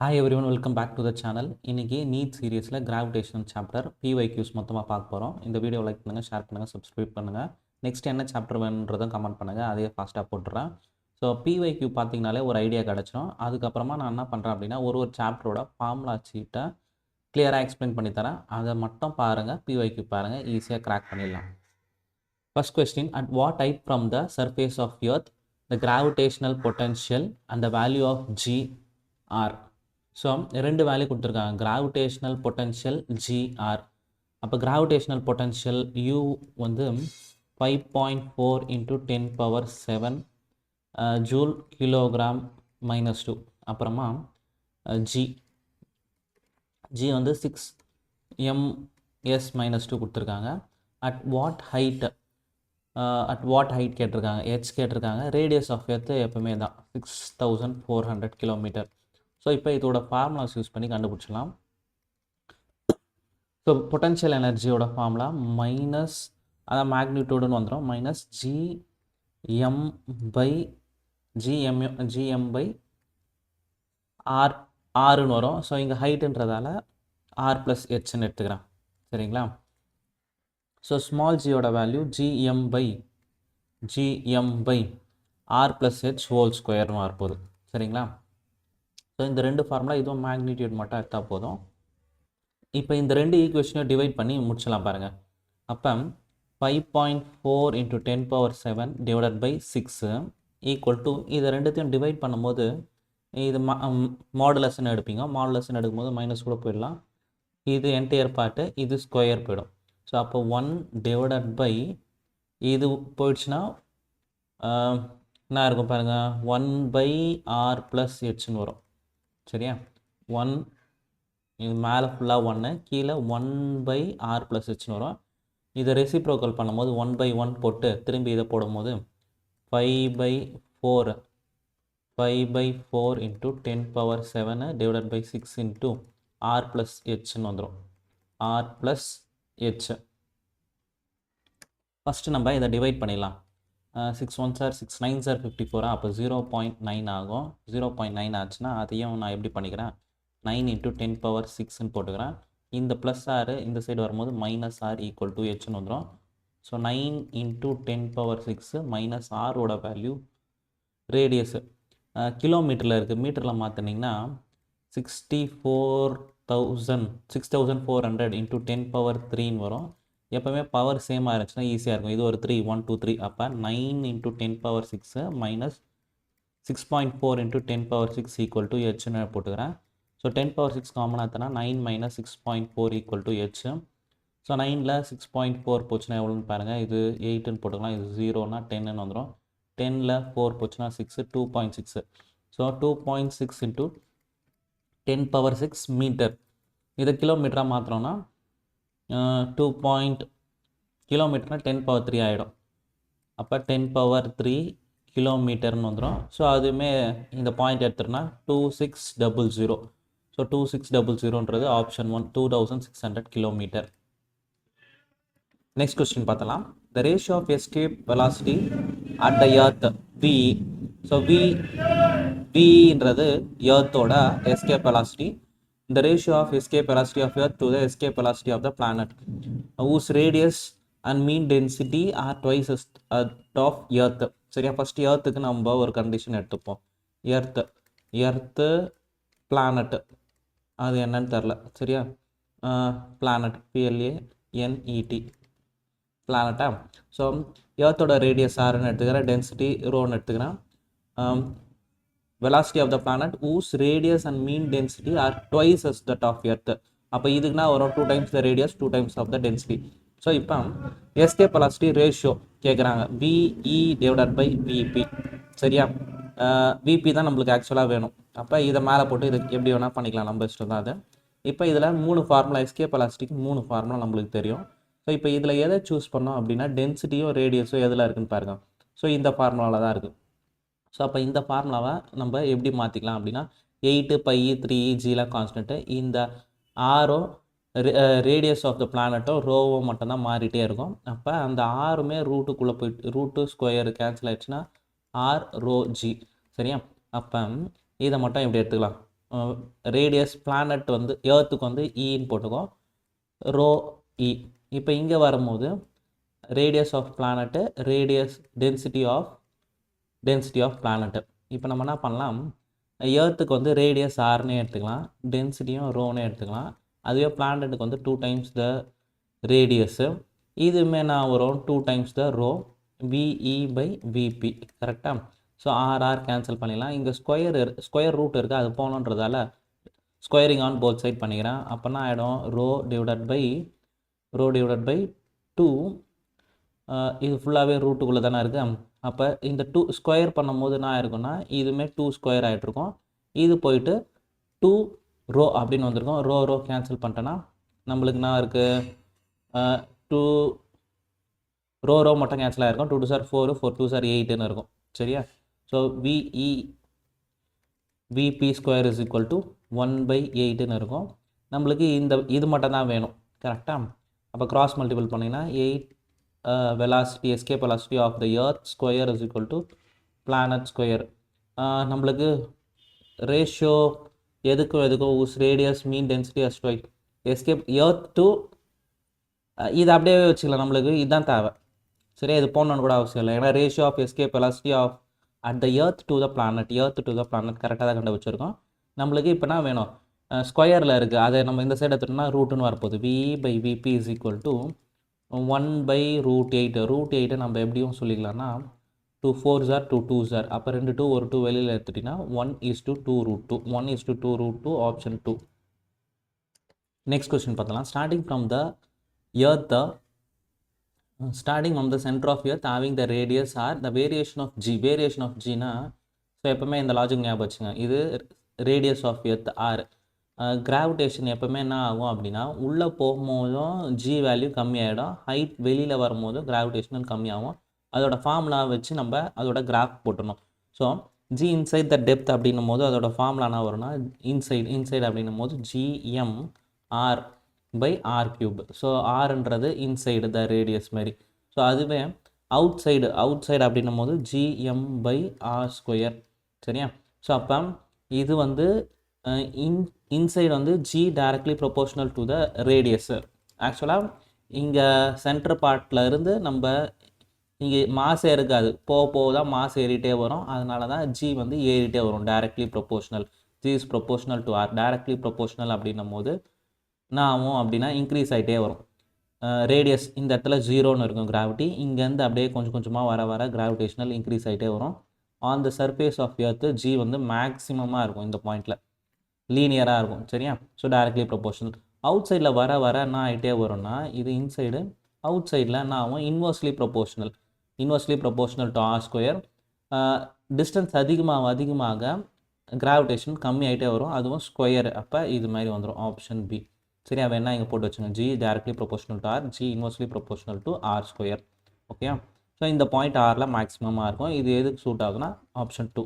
Hi everyone, welcome back to the channel. இன்றைக்கி NEET சீரியஸில் gravitation chapter PYQs மொத்தமாக பார்க்க போகிறோம். இந்த வீடியோ லைக் பண்ணுங்கள், ஷேர் பண்ணுங்கள், சப்ஸ்கிரைப் பண்ணுங்கள். நெக்ஸ்ட் என்ன சாப்டர் வேணுன்றதும் கமெண்ட் பண்ணுங்கள், அதையே ஃபாஸ்ட்டாக போட்டுறேன். ஸோ பிஒய்க்யூ பார்த்தீங்கனாலே ஒரு ஐடியா கிடச்சிடும். அதுக்கப்புறமா நான் என்ன பண்ணுறேன் அப்படின்னா ஒரு சாப்டரோட ஃபார்முலா சீட்டை கிளியராக எக்ஸ்பிளைன் பண்ணித்தரேன். அதை மட்டும் பாருங்கள், பிஒய்க்யூ பாருங்கள், ஈஸியாக கிராக் பண்ணிடலாம். First question, at what height from the surface of earth the gravitational potential and the value of G are. So ரெண்டு வேல்யூ கொடுத்துருக்காங்க, கிராவிடேஷனல் பொட்டன்ஷியல் ஜிஆர். அப்போ கிராவிடேஷனல் பொட்டன்ஷியல் யூ வந்து 5.4 இன்ட்டு 10⁻7 ஜூல் கிலோகிராம் -2. அப்புறமா G வந்து 6 ms-2 கொடுத்துருக்காங்க. At what height கேட்டிருக்காங்க, H கேட்டிருக்காங்க. Radius of earth எப்பவுமே தான் 6400 கிலோமீட்டர். ஸோ இப்போ இதோட ஃபார்முலாஸ் யூஸ் பண்ணி கண்டுபிடிச்சலாம். ஸோ பொட்டன்ஷியல் எனர்ஜியோட ஃபார்முலா மைனஸ், அதான் மேக்னிடியூடுன்னு வந்துடும், மைனஸ் ஜிஎம் பை ஆர்னு வரும். ஸோ இங்கே ஹைட்டுன்றதால ஆர் ப்ளஸ் ஹெச்ன்னு எடுத்துக்கிறேன். சரிங்களா? ஸோ ஸ்மால் ஜியோட value GM by R plus H whole ஸ்கொயர்னு வரப்போகுது. சரிங்களா? ஸோ இந்த ரெண்டு ஃபார்முலா, இதுவும் மேக்னிடியூட் மட்டும் எடுத்தால் போதும். இப்போ இந்த ரெண்டு ஈக்குவேஷனையும் டிவைட் பண்ணி முடிச்சலாம் பாருங்கள். அப்போ 5.4 into 10⁻7 divided by 6 equal to, இதை ரெண்டுத்தையும் டிவைட் பண்ணும்போது இது மாடுலஸ்ன்னு எடுப்பீங்க. மாடுலஸ்ன்னு எடுக்கும்போது மைனஸ் கூட போயிடலாம். இது என்டையர் பார்ட்டு, இது ஸ்கொயர் போயிடும். ஸோ அப்போ 1 டிவைடட் பை இது போயிடுச்சுன்னா என்ன இருக்கும் பாருங்கள், 1/r ப்ளஸ் ஹெச்னு வரும். சரியா? 1 இது மேலே ஃபுல்லாக 1, கீழே 1/r ப்ளஸ் ஹெச்னு வரும். இதை ரெசிப்ரோக்கல் பண்ணும்போது 1/1 போட்டு திரும்பி இதை போடும்போது 5/4 into 10⁻7 divided by 6 into R plus ஹெச்னு வந்துடும். R plus H. ஃபஸ்ட்டு நம்ம இதை டிவைட் பண்ணிடலாம். 6 1 சார் 6 9 சார் 54. அப்போ 0.9 ஆகும். 0.9 ஆச்சுன்னா அதையும் நான் எப்படி பண்ணிக்கிறேன், 9 இன்ட்டு 10⁻6ன்னு போட்டுக்கிறேன். இந்த ப்ளஸ் ஆர் இந்த சைடு வரும்போது மைனஸ் ஆர் ஈக்குவல் டு ஹெச்னு வந்துடும். ஸோ 9 இன்ட்டு 10⁻6 மைனஸ் ஆரோட வேல்யூ ரேடியஸு கிலோமீட்டரில் இருக்குது. மீட்டரில் மாற்றினீங்கன்னா 6400 இன்ட்டு 10⁻3ன்னு வரும். எப்போவுமே பவர் சேமாக இருந்துச்சுன்னா ஈஸியாக இருக்கும். இது ஒரு 3 1 2 3. அப்போ 9 into 10⁻6 minus 6.4 into 10⁻6 equal to ஹெச்னு போட்டுக்கிறேன். ஸோ 10⁻6 காமனாக எடுத்தனா 9 minus 6.4 equal to H. So 9ல் 6.4 போச்சுன்னா எவ்வளோன்னு பாருங்கள், இது 8ன்னு போட்டுக்கலாம். இது 0னா 10ன்னு வந்துடும். 10ல் 4 போச்சுன்னா 6, 2.6. So 2.6 into 10⁻6 metre. இதை கிலோமீட்டராக மாத்திரம்னா கிலோமீட்டர்னா 10⁻3 ஆகிடும். அப்போ 10⁻3 கிலோமீட்டர்னு வந்துடும். ஸோ அதுவுமே இந்த பாயிண்ட் எடுத்துட்டோம்னா 2600. ஸோ 2600ன்றது ஆப்ஷன் 1, 2600 கிலோமீட்டர். நெக்ஸ்ட் கொஸ்டின் பார்த்தலாம். The ratio of escape velocity at the earth V. So வின்றது எர்த்தோட escape velocity. The ratio of escape velocity of Earth to the escape velocity of the planet whose radius and mean density are twice as of Earth. சரியா? First எர்த்துக்கு நம்ம ஒரு condition எடுத்துப்போம். Earth planet, அது என்னன்னு தெரில. சரியா? Planet PLANET பிளானட்டா. ஸோ எர்த்தோட radius ஆர்ன்னு எடுத்துக்கிறேன், டென்சிட்டி ரோன்னு எடுத்துக்கிறேன். velocity of the planet whose radius and mean density are twice as that of Earth. அப்போ இதுக்குன்னா வரும் 2 times the radius, 2 times of the density. So இப்போ escape velocity ratio கேட்குறாங்க, VE divided by VP. சரியா? VP தான் நம்மளுக்கு ஆக்சுவலாக வேணும். அப்போ இதை மேலே போட்டு இது எப்படி வேணால் பண்ணிக்கலாம், நம்ம இஷ்டம் தான் அது. இப்போ இதில் 3 ஃபார்முலா, escape velocityக்கு 3 ஃபார்முலா நம்மளுக்கு தெரியும். ஸோ இப்போ இதில் எதை சூஸ் பண்ணோம் அப்படின்னா டென்சிட்டியோ ரேடியஸோ எதில் இருக்குன்னு பாருங்கள். ஸோ இந்த ஃபார்முலாவில் தான் இருக்குது. ஸோ அப்போ இந்த ஃபார்முலாவை நம்ம எப்படி மாற்றிக்கலாம் அப்படின்னா 8 π 3 ஜிலாம் கான்ஸ்டன்ட்டு, இந்த ஆரோ ரேடியஸ் ஆஃப் த பிளானட்டோ ரோவோ மட்டும்தான் மாறிட்டே இருக்கும். அப்போ அந்த ஆருமே ரூட்டுக்குள்ளே போயிட்டு ரூட்டு ஸ்கொயர் கேன்சல் ஆயிடுச்சுன்னா ஆர் ரோ ஜி. சரியா? அப்போ இதை மட்டும் எப்படி எடுத்துக்கலாம், ரேடியஸ் பிளானட் வந்து ஏர்த்துக்கு வந்து ஈன்னு போட்டுக்கோம், ரோ இ. இப்போ இங்கே வரும்போது radius of planet, radius density of planet. இப்போ நம்ம என்ன பண்ணலாம், ஏர்த்துக்கு வந்து ரேடியஸ் ஆர்னே எடுத்துக்கலாம், டென்சிட்டியும் ரோனே எடுத்துக்கலாம். அதுவே பிளானட்டுக்கு வந்து 2 டைம்ஸ் த ரேடியஸு, இதுவுமே நான் வரும் 2 times the rho, VE by VP. கரெக்டாக? ஸோ ஆர்ஆர் கேன்சல் பண்ணிடலாம். இங்கே ஸ்கொயர் ரூட் இருக்குது, அது போகணுன்றதால ஸ்கொயரிங் ஆன் போத் சைட் பண்ணிக்கிறேன். அப்போனா ஆகிடும் ரோ டிவைடட் பை 2. இது ஃபுல்லாகவே ரூட்டுக்குள்ளே தானே இருக்குது. அப்போ இந்த 2 ஸ்கொயர் பண்ணும்போது என்ன ஆயிருக்குன்னா, இதுவுமே 2 ஸ்கொயர் ஆகிட்ருக்கும். இது போயிட்டு 2 ரோ அப்படின்னு வந்திருக்கும். ரோ கேன்சல் பண்ணிட்டேன்னா நம்மளுக்கு என்ன இருக்குது, 2 ரோ மட்டும் கேன்சல் ஆகிருக்கும். 2 2 சார் 4, 4 2 சார் 8ன்னு இருக்கும். சரியா? So VP square is equal to 1/8ன்னு இருக்கும். நம்மளுக்கு இது மட்டும் தான் வேணும். கரெக்டாக? அப்போ கிராஸ் மல்டிபிள் பண்ணிங்கன்னா 8 velocity, escape velocity of the earth square is equal to planet square. நம்மளுக்கு ரேஷியோ எதுக்கும் உஸ் radius mean density asteroid escape earth to இது அப்படியே வச்சுக்கலாம். நம்மளுக்கு இதுதான் தேவை. சரியா? இது போடணுன்னு கூட அவசியம் இல்லை. ஏன்னா ratio of escape velocity of at the earth to the planet கரெக்டாக தான் கண்டுபிடிச்சிருக்கோம். நம்மளுக்கு இப்போ என்ன வேணும், ஸ்கொயரில் இருக்குது, அதை நம்ம இந்த சைடு எடுத்துட்டோம்னா ரூட்டுன்னு வரப்போகுது. V by VP is equal to 1/√8. √8 நம்ம எப்படியும் சொல்லிக்கலாம்னா 2 4s are 2 2s are. அப்போ 2 2 ஒரு 2 வெளியில் எடுத்துட்டிங்கன்னா 1:2√2. 1:2√2 ஆப்ஷன் 2. நெக்ஸ்ட் கொஸ்டின் பார்த்தலாம். Starting from the center of earth having the radius r, the variation of gனா, ஸோ எப்போவுமே இந்த லாஜிக் ஞாபகம் வச்சுங்க. இது radius of earth R. Gravitation எப்போவுமே என்ன ஆகும் அப்படின்னா, உள்ளே போகும்போதும் ஜி வேல்யூ கம்மியாகிடும், ஹைட் வெளியில் வரும்போதும் கிராவிடேஷனல் கம்மியாகும். அதோட ஃபார்முலா வச்சு நம்ம அதோட கிராஃப் போட்டணும். So G inside the depth அப்படின்னும் போது அதோட ஃபார்முலா என்ன வரும்னா, இன்சைட் அப்படின்னும் போது GM R by R cube. So ஆர்ன்றது இன்சைடு த ரேடியஸ் மாதிரி. ஸோ அதுவே அவுட் சைடு அப்படின்னும் போது ஜிஎம் பை ஆர் ஸ்கொயர். சரியா? ஸோ அப்போ இது வந்து இன்சைடு வந்து G directly proportional to the radius. ஆக்சுவலாக இங்கே சென்டர் பார்ட்டில் இருந்து நம்ம இங்கே மாஸ் இருக்காது, போக தான் மாஸ் ஏறிட்டே வரும். அதனால தான் ஜி வந்து ஏறிட்டே வரும். Directly proportional, g is proportional to r. Directly proportional அப்படின்னும் போது என்ன ஆகும் அப்படின்னா இன்க்ரீஸ் ஆகிட்டே வரும். ரேடியஸ் இந்த இடத்துல 0ன்னு இருக்கும் கிராவிட்டி. இங்கேருந்து அப்படியே கொஞ்சம் கொஞ்சமாக வர கிராவிடேஷனல் இன்க்ரீஸ் ஆகிட்டே வரும். On the surface of earth g வந்து மேக்ஸிமமாக இருக்கும், இந்த பாயிண்டில் லீனியராக இருக்கும். சரியா? So directly proportional. அவுட் சைடில் வர என்ன ஆகிட்டே வரும்னா, இது இன்சைடு, அவுட் சைடில் என்ன ஆகும், inversely proportional to r square. Distance அதிகமாக கிராவிடேஷன் கம்மி ஆகிட்டே வரும், அதுவும் ஸ்கொயர். அப்போ இது மாதிரி வந்துடும் ஆப்ஷன் பி. சரியா? வேணா இங்கே போட்டு வச்சுங்க. G directly proportional to r, g inversely proportional to r square. Okay? So இந்த பாயிண்ட் ஆரில் மேக்ஸிமமாக இருக்கும். இது எதுக்கு சூட் ஆகுதுன்னா ஆப்ஷன் 2.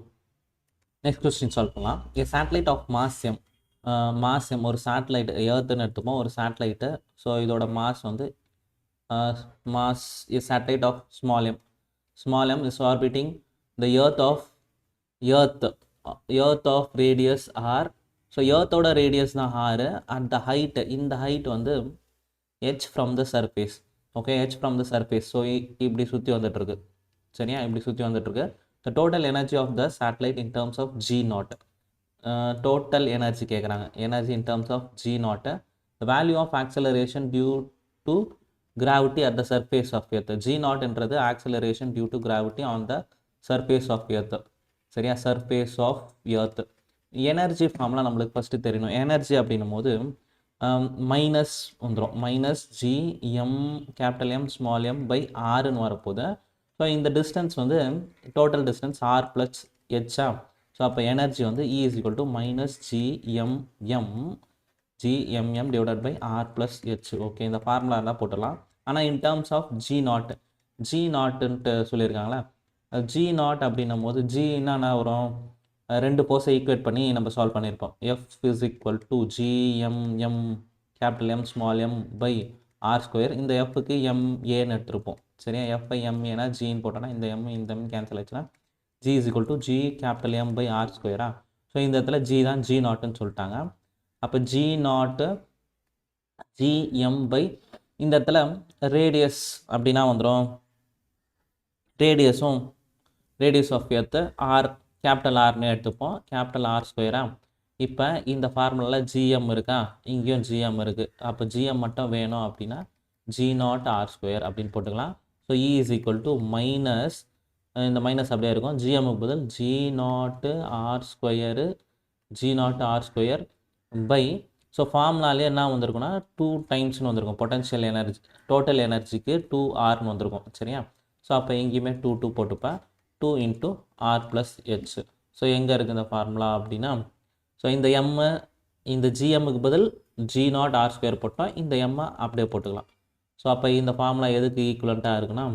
நெக்ஸ்ட் கொஸ்டின் சால்வ் பண்ணலாம். A satellite of mass M, ஒரு சேட்டலைட் எர்த்துன்னு எடுத்துப்போம், ஒரு சேட்டலைட்டு. ஸோ இதோட மாஸ் வந்து a satellite of small M is orbiting the earth of radius R. So எர்த்தோட ரேடியஸ் தான் ஆர். அட் த ஹைட், இந்த ஹைட் வந்து h from the surface. Okay, h from the surface. So இப்படி சுற்றி வந்துட்டுருக்கு. சரியா? இப்படி சுற்றி வந்துட்டுருக்கு. The total energy of the satellite in terms of G0. Total energy கேட்குறாங்க, energy in terms of G0. The value of acceleration due to gravity at the surface of earth. G0ன்றது acceleration due to gravity on the surface of earth. சரியா? Surface of earth. Energy ஃபார்ம்லாம் நம்மளுக்கு first தெரியணும். Energy அப்படின்னும் போது minus வந்துடும், minus G M capital M small M by ஆர்னு வரப்போகுது. ஸோ இந்த டிஸ்டன்ஸ் வந்து டோட்டல் டிஸ்டன்ஸ் ஆர் ப்ளஸ் ஹெச்சா. ஸோ அப்போ எனர்ஜி வந்து E is equal to minus GMM divided by R plus h. Okay, இந்த ஃபார்முலா தான் போட்டுடலாம். ஆனால் இன் டேர்ம்ஸ் ஆஃப் G0ன்ட்டு சொல்லியிருக்காங்களே, G0 அப்படின்னும் போது ஜி என்னென்ன வரும், ரெண்டு போர்ஸை ஈக்குவேட் பண்ணி நம்ம சால்வ் பண்ணியிருப்போம். F is equal to GMM capital M small M by R square. இந்த எஃப்க்கு எம்ஏன்னு எடுத்துருப்போம். சரியா? எஃப்ஐ எம்ஏனா ஜின்னு போட்டோன்னா இந்த எம் கேன்சல் ஆச்சுன்னா G is equal to G capital M by R ஸ்கொயரா. ஸோ இந்த இடத்துல ஜி தான் ஜி நாட்டுன்னு சொல்லிட்டாங்க. அப்போ ஜி நாட்டு ஜிஎம் பை இந்த இடத்துல ரேடியஸ் அப்படின்னா வந்துடும், radius of earth R capital ஆர்னு எடுத்துப்போம், கேபிட்டல் ஆர் ஸ்கொயரா. இப்போ இந்த ஃபார்முலாவில் ஜிஎம் இருக்கா, இங்கேயும் ஜிஎம் இருக்குது. அப்போ ஜிஎம் மட்டும் வேணும் அப்படின்னா ஜி நாட் ஆர் ஸ்கொயர் அப்படின்னு போட்டுக்கலாம். So E is equal to minus, இந்த மைனஸ் அப்படியே இருக்கும், ஜிஎம்முக்கு பதில் G nought R square, G nought R square by, so ஃபார்முலாலே என்ன வந்திருக்குன்னா 2 டைம்ஸ்னு வந்திருக்கும், பொட்டன்ஷியல் எனர்ஜி டோட்டல் எனர்ஜிக்கு 2Rன்னு வந்திருக்கும். சரியா? ஸோ அப்போ எங்கேயுமே 2 போட்டுப்பேன், 2 into R plus H. So எங்கே இருக்குது இந்த ஃபார்முலா அப்படின்னா, ஸோ இந்த எம்மு இந்த ஜிஎம்முக்கு பதில் ஜி நாட் ஆர் ஸ்கொயர் போட்டோம், இந்த எம்மை அப்படியே போட்டுக்கலாம். ஸோ அப்போ இந்த ஃபார்முலா எதுக்கு ஈக்குவலண்ட்டாக இருக்குன்னா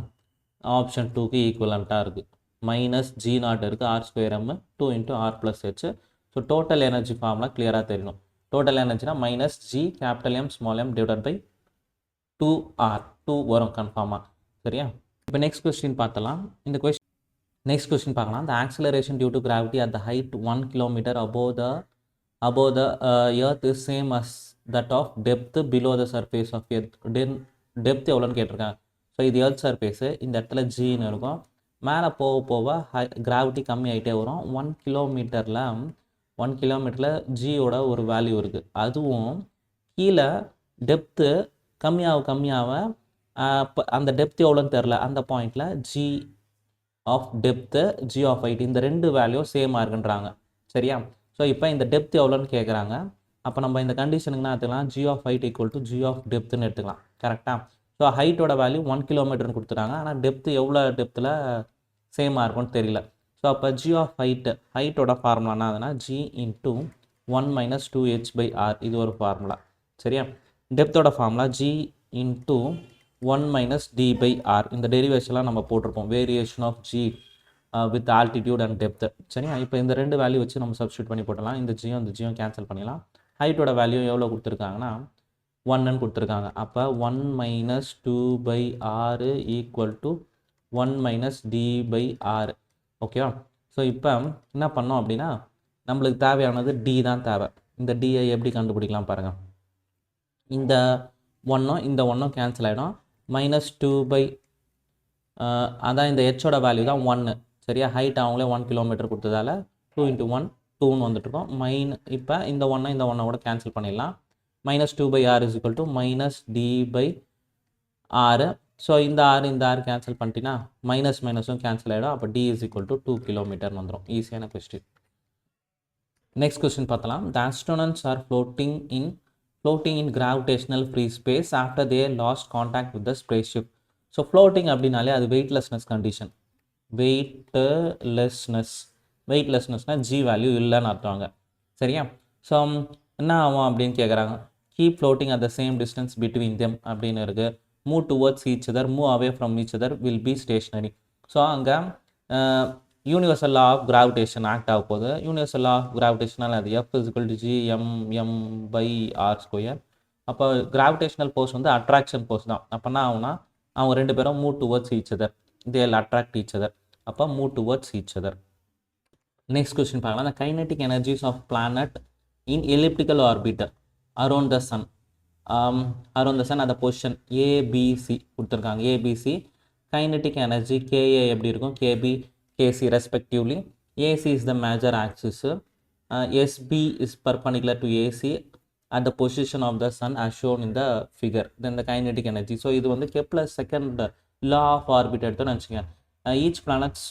ஆப்ஷன் 2க்கு ஈக்குவலண்ட்டாக இருக்குது. மைனஸ் ஜி நாட் இருக்குது, R square M 2 into R plus H. So total energy formula கிளியராக தெரியணும். டோட்டல் எனர்ஜினா minus G capital M small M divided by 2R, 2 வரும் கன்ஃபார்மாக. சரியா? இப்போ நெக்ஸ்ட் கொஸ்டின் பார்த்தலாம். இந்த நெக்ஸ்ட் கொஸ்டின் பார்க்கலாம். The acceleration due to gravity at the height 1 kilometer above the earth is same as that of depth below the surface of earth. Depth எவ்வளோன்னு கேட்டிருக்காங்க. So இது எர்த் சர்ஃபேஸு, இந்த இடத்துல ஜின்னு இருக்கும். மேலே போக போக கிராவிட்டி கம்மி ஆகிட்டே வரும். 1 கிலோமீட்டரில் ஜியோட ஒரு வேல்யூ இருக்குது. அதுவும் கீழே டெப்த்து கம்மியாக அந்த டெப்த் எவ்வளோன்னு தெரில, அந்த பாயிண்டில் g of depth, g of height, இந்த ரெண்டு வேல்யூ சேமாக இருக்குன்றாங்க. சரியா? ஸோ இப்போ இந்த டெப்த் எவ்வளோன்னு கேட்குறாங்க. அப்போ நம்ம இந்த கண்டிஷனுக்குனா எடுத்துக்கலாம், G of height equal to G of டெப்த்துன்னு எடுத்துக்கலாம். கரெக்டாக? ஸோ ஹைட்டோட வேல்யூ 1 கிலோமீட்டர்னு கொடுத்துட்டாங்க, ஆனால் டெப்த்து எவ்வளோ டெப்த்தில் சேமாக இருக்கும்னு தெரியல. ஸோ அப்போ ஜி ஆஃப் ஹைட்டோட ஃபார்முலானா அதுனா ஜி இன்ட்டு 1 மைனஸ் 2h/r, இது ஒரு ஃபார்முலா. சரியா? டெப்த்தோட formula G into 1 minus d/r. இந்த டெரிவேஷன்லாம் நம்ம போட்டிருப்போம், variation of G with altitude and depth. சரியா? இப்போ இந்த ரெண்டு வேல்யூ வச்சு நம்ம சப்ஸ்டியூட் பண்ணி போட்டலாம். இந்த ஜியும் கேன்சல் பண்ணிடலாம். ஹைட்டோட வேல்யூ எவ்வளோ கொடுத்துருக்காங்கன்னா 1ன்னு கொடுத்துருக்காங்க. அப்போ 1 minus 2/r equal to 1 minus d/r. ஓகேவா? ஸோ இப்போ என்ன பண்ணோம் அப்படின்னா, நம்மளுக்கு தேவையானது டி தான் தேவை. இந்த டிஐ எப்படி கண்டுபிடிக்கலாம் பாருங்கள். இந்த ஒன்றும் கேன்சல் ஆகிடும். மைனஸ் 2 அதான் இந்த ஹெச்சோட வேல்யூ தான் 1. சரியா? ஹைட் அவங்களே 1 கிலோமீட்டர் கொடுத்ததால 2 இன்ட்டு 1 2ன்னு வந்துட்டுருக்கோம். இப்போ இந்த ஒன்றை கூட கேன்சல் பண்ணிடலாம். Minus 2/r is equal to minus d/r. So இந்த ஆர் கேன்சல் பண்ணிட்டீங்கன்னா மைனஸும் கேன்சல் ஆகிடும். அப்போ டி இஸ் ஈக்குவல் டு 2 கிலோமீட்டர்னு வந்துடும். ஈஸியான கொஸ்டின். நெக்ஸ்ட் கொஸ்டின் பார்த்தலாம். The astronauts are floating in gravitational free space after they lost contact with the spaceship. So floating அப்படின்னாலே அது வெயிட்லெஸ்னஸ் கண்டிஷன். வெயிட்லெஸ்னஸ்னால் ஜி வேல்யூ இல்லைன்னு அர்த்தவாங்க. சரியா? ஸோ என்ன ஆகும் அப்படின்னு கேட்குறாங்க. Keep floating at the same distance between them அப்படின்னு இருக்குது. Move towards each other, move away from each other, will be stationary. So அங்கே universal law of gravitation act ஆக போகுது. யூனிவர்சல் லா ஆஃப் கிராவிடேஷனால் அது F = g/m/r². அப்போ gravitational force வந்து attraction force தான். அப்போ என்ன ஆகுனா அவங்க ரெண்டு பேரும் மூவ் டுவர்ட்ஸ் ஈச் அதர், தேல் அட்ராக்ட் ஈச் அதர். அப்போ move towards each other. Next question பார்க்கலாம். The kinetic energies of planet in elliptical orbit around the sun அந்த பொசிஷன் ABC கொடுத்துருக்காங்க. ABC கைனட்டிக் எனர்ஜி KA எப்படி இருக்கும், KB KC respectively. AC is the major axis, SB is perpendicular to AC at the position of the sun as shown in the figure. Then the kinetic energy. So இது வந்து Kepler second law of orbit எடுத்தோன்னு வச்சுக்கோங்க. Each planets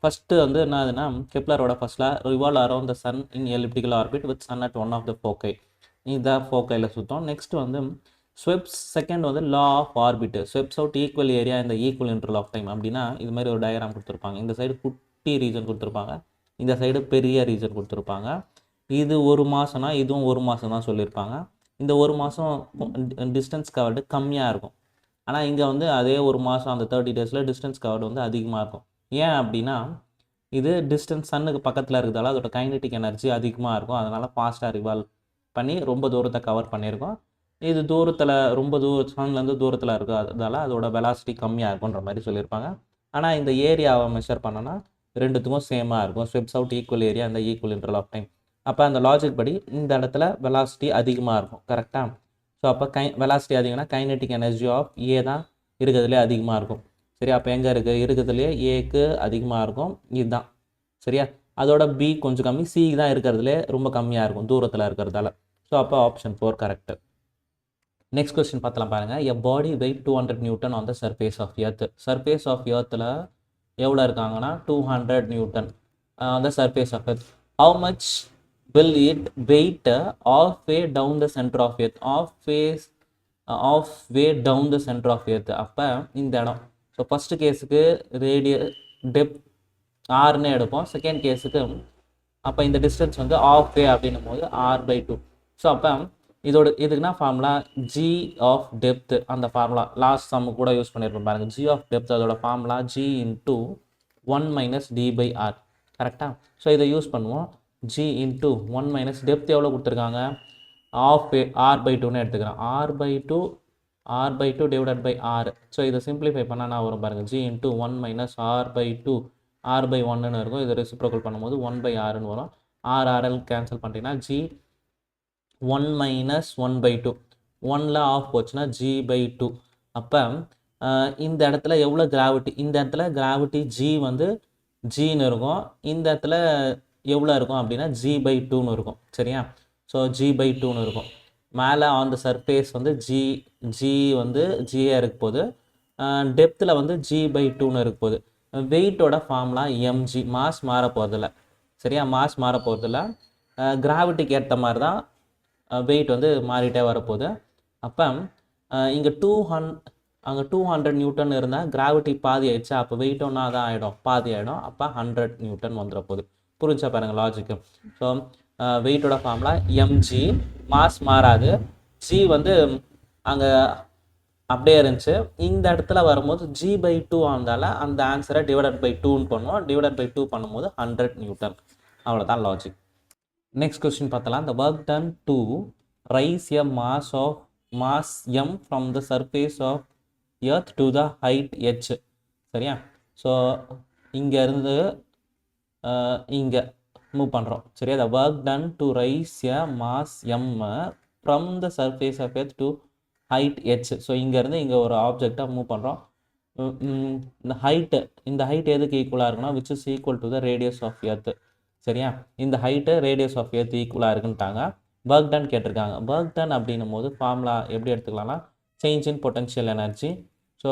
first வந்து என்ன ஆகுதுன்னா, கெப்லரோட ஃபர்ஸ்ட்ல revolve around the sun in elliptical orbit with sun at one of the foci. இதான் ஃபோக்கையில் சுத்தம். நெக்ஸ்ட் வந்து ஸ்வெப்ஸ் செகண்ட் வந்து law of orbit. Sweeps out equal area இந்த ஈக்குவல் இன்டர்வல் ஆஃப் டைம். அப்படின்னா இது மாதிரி ஒரு டயக்ராம் கொடுத்துருப்பாங்க. இந்த சைடு குட்டி ரீஜன் கொடுத்துருப்பாங்க, இந்த சைடு பெரிய ரீஜன் கொடுத்துருப்பாங்க. இது ஒரு மாதம்னா இதுவும் ஒரு மாதம் தான் சொல்லியிருப்பாங்க. இந்த ஒரு மாதம் டிஸ்டன்ஸ் கவர்டு கம்மியாக இருக்கும். ஆனால் இங்கே வந்து அதே ஒரு மாதம் அந்த 30 டேஸில் டிஸ்டன்ஸ் கவர்டு வந்து அதிகமாக இருக்கும். ஏன் அப்படின்னா இது டிஸ்டன்ஸ் சன்னுக்கு பக்கத்தில் இருக்கிறதால அதோட கைனட்டிக் எனர்ஜி அதிகமாக இருக்கும். அதனால் ஃபாஸ்ட்டாக ரிவால்வ் பண்ணி ரொம்ப தூரத்தை கவர் பண்ணியிருக்கோம். இது சன்லேருந்து தூரத்தில் இருக்கிறதால அதோட வெலாசிட்டி கம்மியாக இருக்குன்ற மாதிரி சொல்லியிருப்பாங்க. ஆனால் இந்த ஏரியாவை மெஷர் பண்ணோன்னா ரெண்டுத்துக்கும் சேமாக இருக்கும். ஸ்வெப்ஸ் அவுட் ஈக்குவல் ஏரியா அந்த ஈக்குவல் இன்டர்வல் ஆஃப் டைம். அப்போ அந்த லாஜிக் படி இந்த இடத்துல வெலாசிட்டி அதிகமாக இருக்கும். கரெக்டாக? ஸோ அப்போ வெலாசிட்டி அதிகம்னா கைனெட்டிக் எனர்ஜி ஆஃப் ஏ தான் இருக்கிறதுலே அதிகமாக இருக்கும். சரியா? அப்போ எங்கே இருக்குது? இருக்கிறதுலே ஏக்கு அதிகமாக இருக்கும். இதுதான் சரியா? அதோட பி கொஞ்சம் கம்மி, சி தான் இருக்கிறதுலே ரொம்ப கம்மியாக இருக்கும் தூரத்தில் இருக்கிறதால. ஸோ அப்போ ஆப்ஷன் 4 கரெக்டு. நெக்ஸ்ட் கொஸ்டின் பார்த்தலாம் பாருங்கள். A body weight 200 newton on the surface of earth. Surface of எர்த்தில் எவ்வளோ இருக்காங்கன்னா 200 newton on the surface of earth. How much will it weight half way down the center of earth? Half way down the center of earth. அப்போ இந்த இடம். So first கேஸுக்கு depth ஆர்னு எடுப்போம். Second கேஸுக்கு அப்போ இந்த டிஸ்டன்ஸ் வந்து ஆஃப் வே அப்படின்னும் போது r/2. ஸோ அப்போ இதுக்குன்னா ஃபார்முலா ஜி ஆஃப் டெப்த். அந்த ஃபார்முலா லாஸ்ட் சம்மு கூட யூஸ் பண்ணியிருப்போம் பாருங்கள். ஜி ஆஃப் டெப்த் அதோட ஃபார்முலா ஜி இன்ட்டு 1 - d/r. கரெக்டாக? ஸோ இதை யூஸ் பண்ணுவோம். ஜி இன்ட்டு 1 - டெப்த் எவ்வளோ கொடுத்துருக்காங்க? ஆஃப் r/2ன்னு எடுத்துக்கிறேன். r/2 divided by r. So இதை சிம்பிளிஃபை பண்ணால் நான் வரும் பாருங்கள். ஜி இன்ட்டு 1 - r/2 r/1ன்னு இருக்கும். இதை ரெசிப்ரோக்கல் பண்ணும்போது 1/rன்னு வரும். r கேன்சல் பண்ணிட்டீங்கன்னா ஜி 1 - 1/2 1ல் ஆஃப் போச்சுன்னா g/2. அப்போ இந்த இடத்துல எவ்வளோ கிராவிட்டி? இந்த இடத்துல கிராவிட்டி ஜி வந்து ஜின்னு இருக்கும். இந்த இடத்துல எவ்வளோ இருக்கும் அப்படின்னா g/2ன்னு இருக்கும். சரியா? ஸோ g/2ன்னு இருக்கும். மேலே ஆன் த சர்ஃபேஸ் வந்து ஜி வந்து ஜியாக இருக்க போகுது. டெப்த்தில் வந்து g/2ன்னு இருக்க போகுது. வெயிட்டோட ஃபார்முலா எம்ஜி. மாஸ் மாற போகிறதில்ல. சரியா? மாஸ் மாற போகிறதில்ல. கிராவிட்டிக்கு ஏற்ற மாதிரி தான் வெயிட் வந்து மாறிட்டே வரப்போகுது. அப்போ இங்கே 200 நியூட்டன் இருந்தால் கிராவிட்டி பாதி ஆயிடுச்சு. அப்போ வெயிட் ஒன்றா தான் ஆகிடும், பாதி ஆகிடும். அப்போ 100 நியூட்டன் வந்துட போகுது. புரிஞ்சா பாருங்கள் லாஜிக்கு. ஸோ வெயிட்டோட ஃபார்முலா எம்ஜி. மாஸ் மாறாது. ஜி வந்து அங்கே அப்படியே இருந்துச்சு. இந்த இடத்துல வரும்போது g/2 ஆனதால் அந்த ஆன்சரை டிவைடட் பை 2ன்னு பண்ணுவோம். டிவைடட் பை 2 பண்ணும்போது 100 நியூட்டன். அவ்வளோதான் லாஜிக். நெக்ஸ்ட் கொஸ்டின் பார்த்தலாம். The work done to raise a mass m from the surface of earth to the height h. சரியா? ஸோ இங்கே இருந்து இங்கே மூவ் பண்ணுறோம். சரியா? The work done to raise a mass m from the surface of earth to height h. So இங்கேருந்து இங்கே ஒரு ஆப்ஜெக்டாக move பண்ணுறோம். இந்த ஹைட் எதுக்கு ஈக்குவலாக இருக்குன்னா which is equal to the radius of earth. சரியா? இந்த ஹைட்டு ரேடியஸ் ஆஃப் எர்த் ஈக்குவலாக இருக்குன்ட்டாங்க. ஒர்க் டன் கேட்டிருக்காங்க. ஒர்க் டன் அப்படின்னும் போது ஃபார்முலா எப்படி எடுத்துக்கலாம்னா change in potential energy. So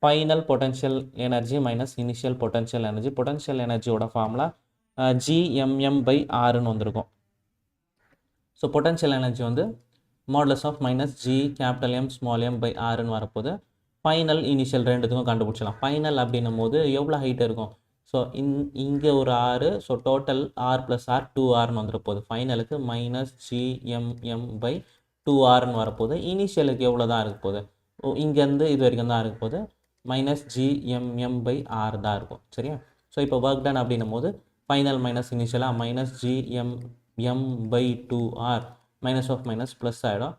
final potential energy minus initial potential energy. Potential எனர்ஜியோட ஃபார்முலா gmm/rன்னு வந்திருக்கும். ஸோ பொட்டன்ஷியல் எனர்ஜி வந்து மாடுலஸ் ஆஃப் மைனஸ் g M/r/ன்னு வரப்போது. ஃபைனல் இனிஷியல் ரெண்டுத்துக்கும் கண்டுபிடிச்சலாம். ஃபைனல் அப்படின்னும் போது எவ்வளோ ஹைட் இருக்கும்? ஸோ இங்கே ஒரு r. So total r + r 2rன்னு வந்துட போகுது. ஃபைனலுக்கு -gmm/2rன்னு வரப்போகுது. இனிஷியலுக்கு எவ்வளோ தான் இருக்க போகுது? இங்கேருந்து இது வரைக்கும் தான் இருக்க போகுது. -gmm/r தான் இருக்கும். சரியா? ஸோ இப்போ ஒர்க் டன் அப்படின்னும் போது ஃபைனல் மைனஸ் இனிஷியலாக -gmm/2r minus of minus plus ஆகிடும்.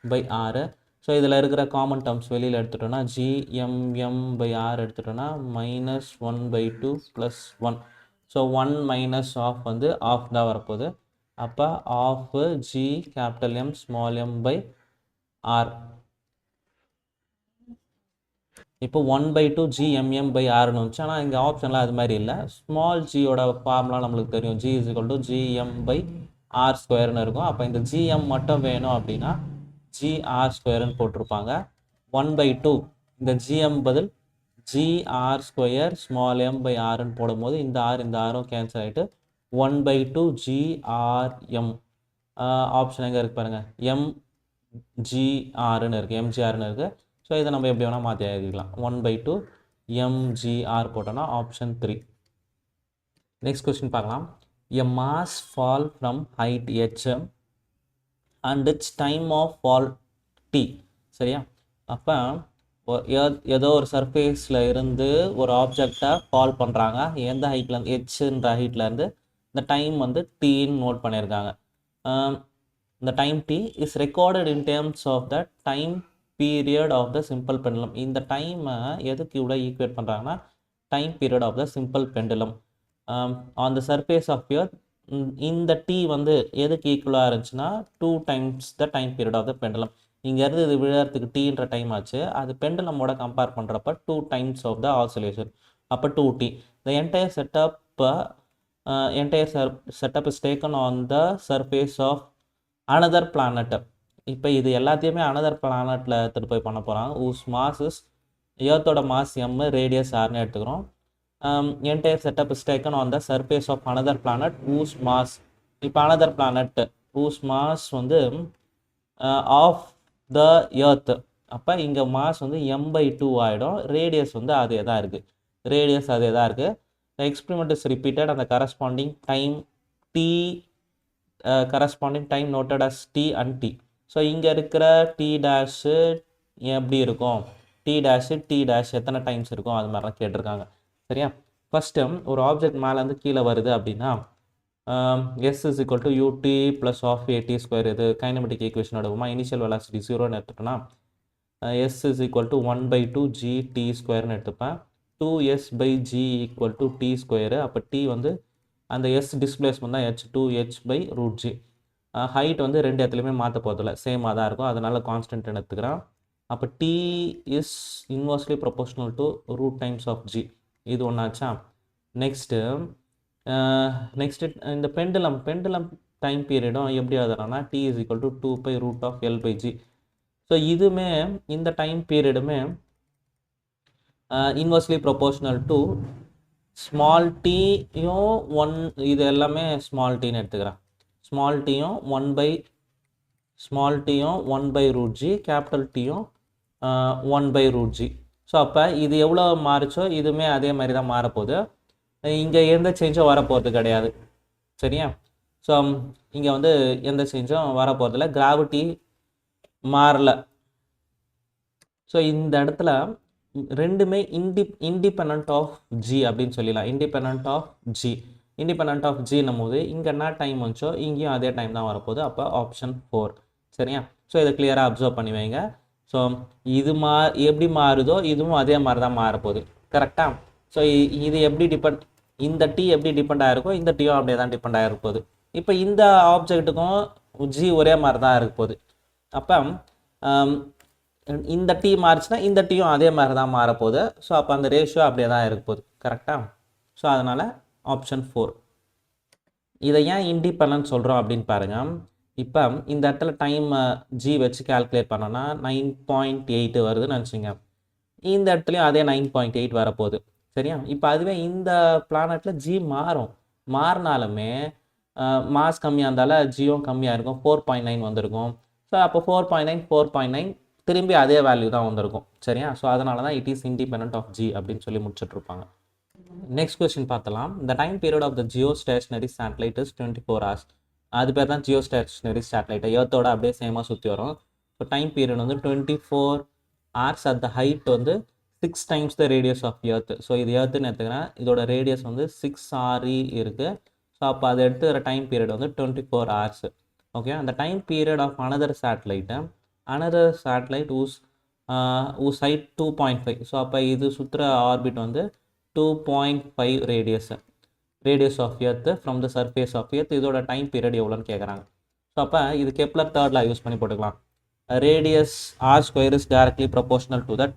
gmm/r. ஸோ இதில் இருக்கிற காமன் டேர்ம்ஸ் வெளியில் எடுத்துட்டோன்னா gmm/r எடுத்துட்டோன்னா -1/2 + 1. ஸோ 1 மைனஸ் ஆஃப் வந்து ஆஃப் தான் வரப்போகுது. அப்போ ஆஃப் gM/r. இப்போ 1/2 gmm/rன்னு வந்துச்சு. ஆனால் இங்கே ஆப்ஷனில் அது மாதிரி இல்லை. ஸ்மால் ஜியோட ஃபார்முலா நம்மளுக்கு தெரியும். g = gm/r² இருக்கும். அப்போ இந்த gm மட்டும் வேணும் அப்படின்னா gr² போட்டிருப்பாங்க. 1/2 இந்த gm பதில் gr² m/rன்னு போடும்போது இந்த ஆரும் கேன்சல் ஆகிட்டு 1/2 grm. ஆப்ஷன் எங்கே இருக்கு பாருங்கள், mgrன்னு இருக்குது, mgrன்னு இருக்குது. ஸோ இதை நம்ம எப்படி வேணால் மாற்றி எழுதிக்கலாம். 1/2 mgr போட்டோன்னா ஆப்ஷன் 3. நெக்ஸ்ட் கொஸ்டின் பார்க்கலாம். a mass fall from height h and its time of fall t. சரியா? அப்போ ஏதோ ஒரு சர்ஃபேஸில் இருந்து ஒரு ஆப்ஜெக்டை ஃபால் பண்ணுறாங்க. எந்த ஹைட்லேருந்து? ஹெச்ன்ற ஹைட்லேருந்து. இந்த டைம் வந்து டீன்னு நோட் பண்ணியிருக்காங்க. இந்த time t is recorded in terms of the time period of the simple pendulum. இந்த டைமை எதுக்கு இவ்வளோ ஈக்குவேட் பண்ணுறாங்கன்னா time period of the simple pendulum on the surface of earth. இந்த t வந்து எதுக்கு ஈக்குவலாக இருந்துச்சுன்னா 2 times the time period of the pendulum. இங்கேருந்து இது விழுறதுக்கு டீன்ற டைம் ஆச்சு, அது பெண்டலமோட கம்பேர் பண்ணுறப்ப 2 times of the oscillation, அப்போ 2t. The entire setup is taken on the surface of another planet. இப்போ இது எல்லாத்தையுமே another planetல எடுத்துகிட்டு போய் பண்ண போகிறாங்க. whose mass is எர்த்தோட மாஸ் m, ரேடியஸ் ஆர்னு எடுத்துக்கிறோம். entire setup is taken on the surface of another planet whose mass, இப்போ another planet whose mass வந்து of the earth, அப்போ இங்கே மாஸ் வந்து m/2 ஆகிடும், ரேடியஸ் வந்து அதே தான் இருக்குது, the experiment is repeated and the corresponding time noted as t and t. So இங்கே இருக்கிற t dash எப்படி இருக்கும், t dash எத்தனை டைம்ஸ் இருக்கும், அது மாதிரிலாம் கேட்டிருக்காங்க. சரியா? ஃபஸ்ட்டு ஒரு ஆப்ஜெக்ட் மேலேருந்து கீழே வருது அப்படின்னா s is equal to ut plus of at square, இது கைனமெட்டிக் ஈக்குவேஷன் எடுக்குமா, இனிஷியல் வெலாசிட்டி 0ன்னு எடுத்துட்டோன்னா s is equal to 1/2 gt ஸ்கொயர்னு எடுத்துப்பேன். 2s/g equal to t square. அப்போ t வந்து அந்த s டிஸ்பிளேஸ்மெண்ட் தான் h2h/√g. ஹைட் வந்து ரெண்டு இடத்துலையுமே மாற்ற போகிறதில்ல, சேமாக தான் இருக்கும், அதனால கான்ஸ்டன்ட் எடுத்துக்கிறேன். அப்போ t is inversely proportional to root times of g. இது ஒன்றாச்சா? நெக்ஸ்ட்டு இந்த பெண்டுலம் டைம் பீரியடும் எப்படி எழுதுறாங்கன்னா t is equal to 2π√L/g. ஸோ இதுவுமே இந்த டைம் பீரியடுமே இன்வெர்ஸ்லி ப்ரொபோர்ஷனல் டு ஸ்மால் டீயும் 1, இது எல்லாமே ஸ்மால் டீன்னு எடுத்துக்கிறேன். ஸ்மால் டீயும் 1/√g, கேபிட்டல் டீயும் 1/√g. ஸோ அப்போ இது எவ்வளோ மாறிச்சோ இதுவுமே அதே மாதிரி தான் மாறப்போகுது, இங்கே எந்த சேஞ்சும் வரப்போகிறது கிடையாது. சரியா? ஸோ இங்கே வந்து எந்த சேஞ்சும் வரப்போகிறதில்ல, கிராவிட்டி மாறல. ஸோ இந்த இடத்துல ரெண்டுமே இண்டிபெண்ட் ஆஃப் ஜி அப்படின்னு சொல்லிடலாம். இண்டிபெண்ட் ஆஃப் ஜின்னும் போது இங்கே என்ன டைம் வந்துச்சோ இங்கேயும் அதே டைம் தான் வரப்போகுது. அப்போ ஆப்ஷன் 4. சரியா? ஸோ இதை கிளியராக அப்சர்வ் பண்ணி வைங்க. ஸோ இது எப்படி மாறுதோ இதுவும் அதே மாதிரி தான் மாறப்போகுது. கரெக்டாக? ஸோ இது எப்படி இந்த டி எப்படி டிபெண்ட் ஆகிருக்கோ இந்த டீயும் அப்படியே தான் டிபெண்ட் ஆகிருப்போகுது. இப்போ இந்த ஆப்ஜெக்ட்டுக்கும் ஜி ஒரே மாதிரி தான் இருக்க போகுது. அப்போ இந்த டி மாறிச்சுன்னா இந்த டீயும் அதே மாதிரி தான் மாறப்போகுது. ஸோ அப்போ அந்த ரேஷியோ அப்படியே தான் இருக்க போகுது. கரெக்டாக? ஸோ அதனால் ஆப்ஷன் 4. இதை ஏன் இண்டிபெண்டன்ட் சொல்கிறோம் அப்படின்னு பாருங்கள். இப்போ இந்த இடத்துல டைம் ஜி வச்சு கால்குலேட் பண்ணோன்னா 9.8 வருதுன்னு நினச்சிங்க. இந்த இடத்துலையும் அதே 9.8 வரப்போகுது. சரியா? இப்போ அதுவே இந்த பிளானட்டில் ஜி மாறினாலுமே மாஸ் கம்மியாக இருந்தாலும் ஜியும் கம்மியாக இருக்கும், 4.9 வந்திருக்கும். ஸோ அப்போ 4.9 திரும்பி அதே வேல்யூ தான் வந்திருக்கும். சரியா? ஸோ அதனால தான் it is independent of g அப்படின்னு சொல்லி முடிச்சுட்ருப்பாங்க. நெக்ஸ்ட் கொஸ்டின் பார்த்தலாம். The time period of the geostationary satellite is 24 hours. அது பேர் தான் ஜியோ ஸ்டேஷனரி சேட்டலைட், எர்த்தோட அப்படியே சேமாக சுற்றி வரும். ஸோ டைம் பீரியட் வந்து 24 hours. அட் த ஹைட் வந்து 6 times the radius of earth. So இது எர்த்துன்னு எடுத்துக்கிறேன், இதோட ரேடியஸ் வந்து 6 RE இருக்குது. ஸோ அப்போ அதை எடுத்துக்கிற டைம் பீரியட் வந்து 24 hours. ஓகே, அந்த time period of another satellite whose height 2.5. So அப்போ இது சுற்றுற ஆர்பிட் வந்து 2.5 radius of earth from the surface of earth. இதோட டைம் பீரியட் எவ்வளோன்னு கேட்குறாங்க. ஸோ அப்போ இது கெப்லர் தேர்டில் யூஸ் பண்ணி போட்டுக்கலாம். Radius r² is directly proportional to that.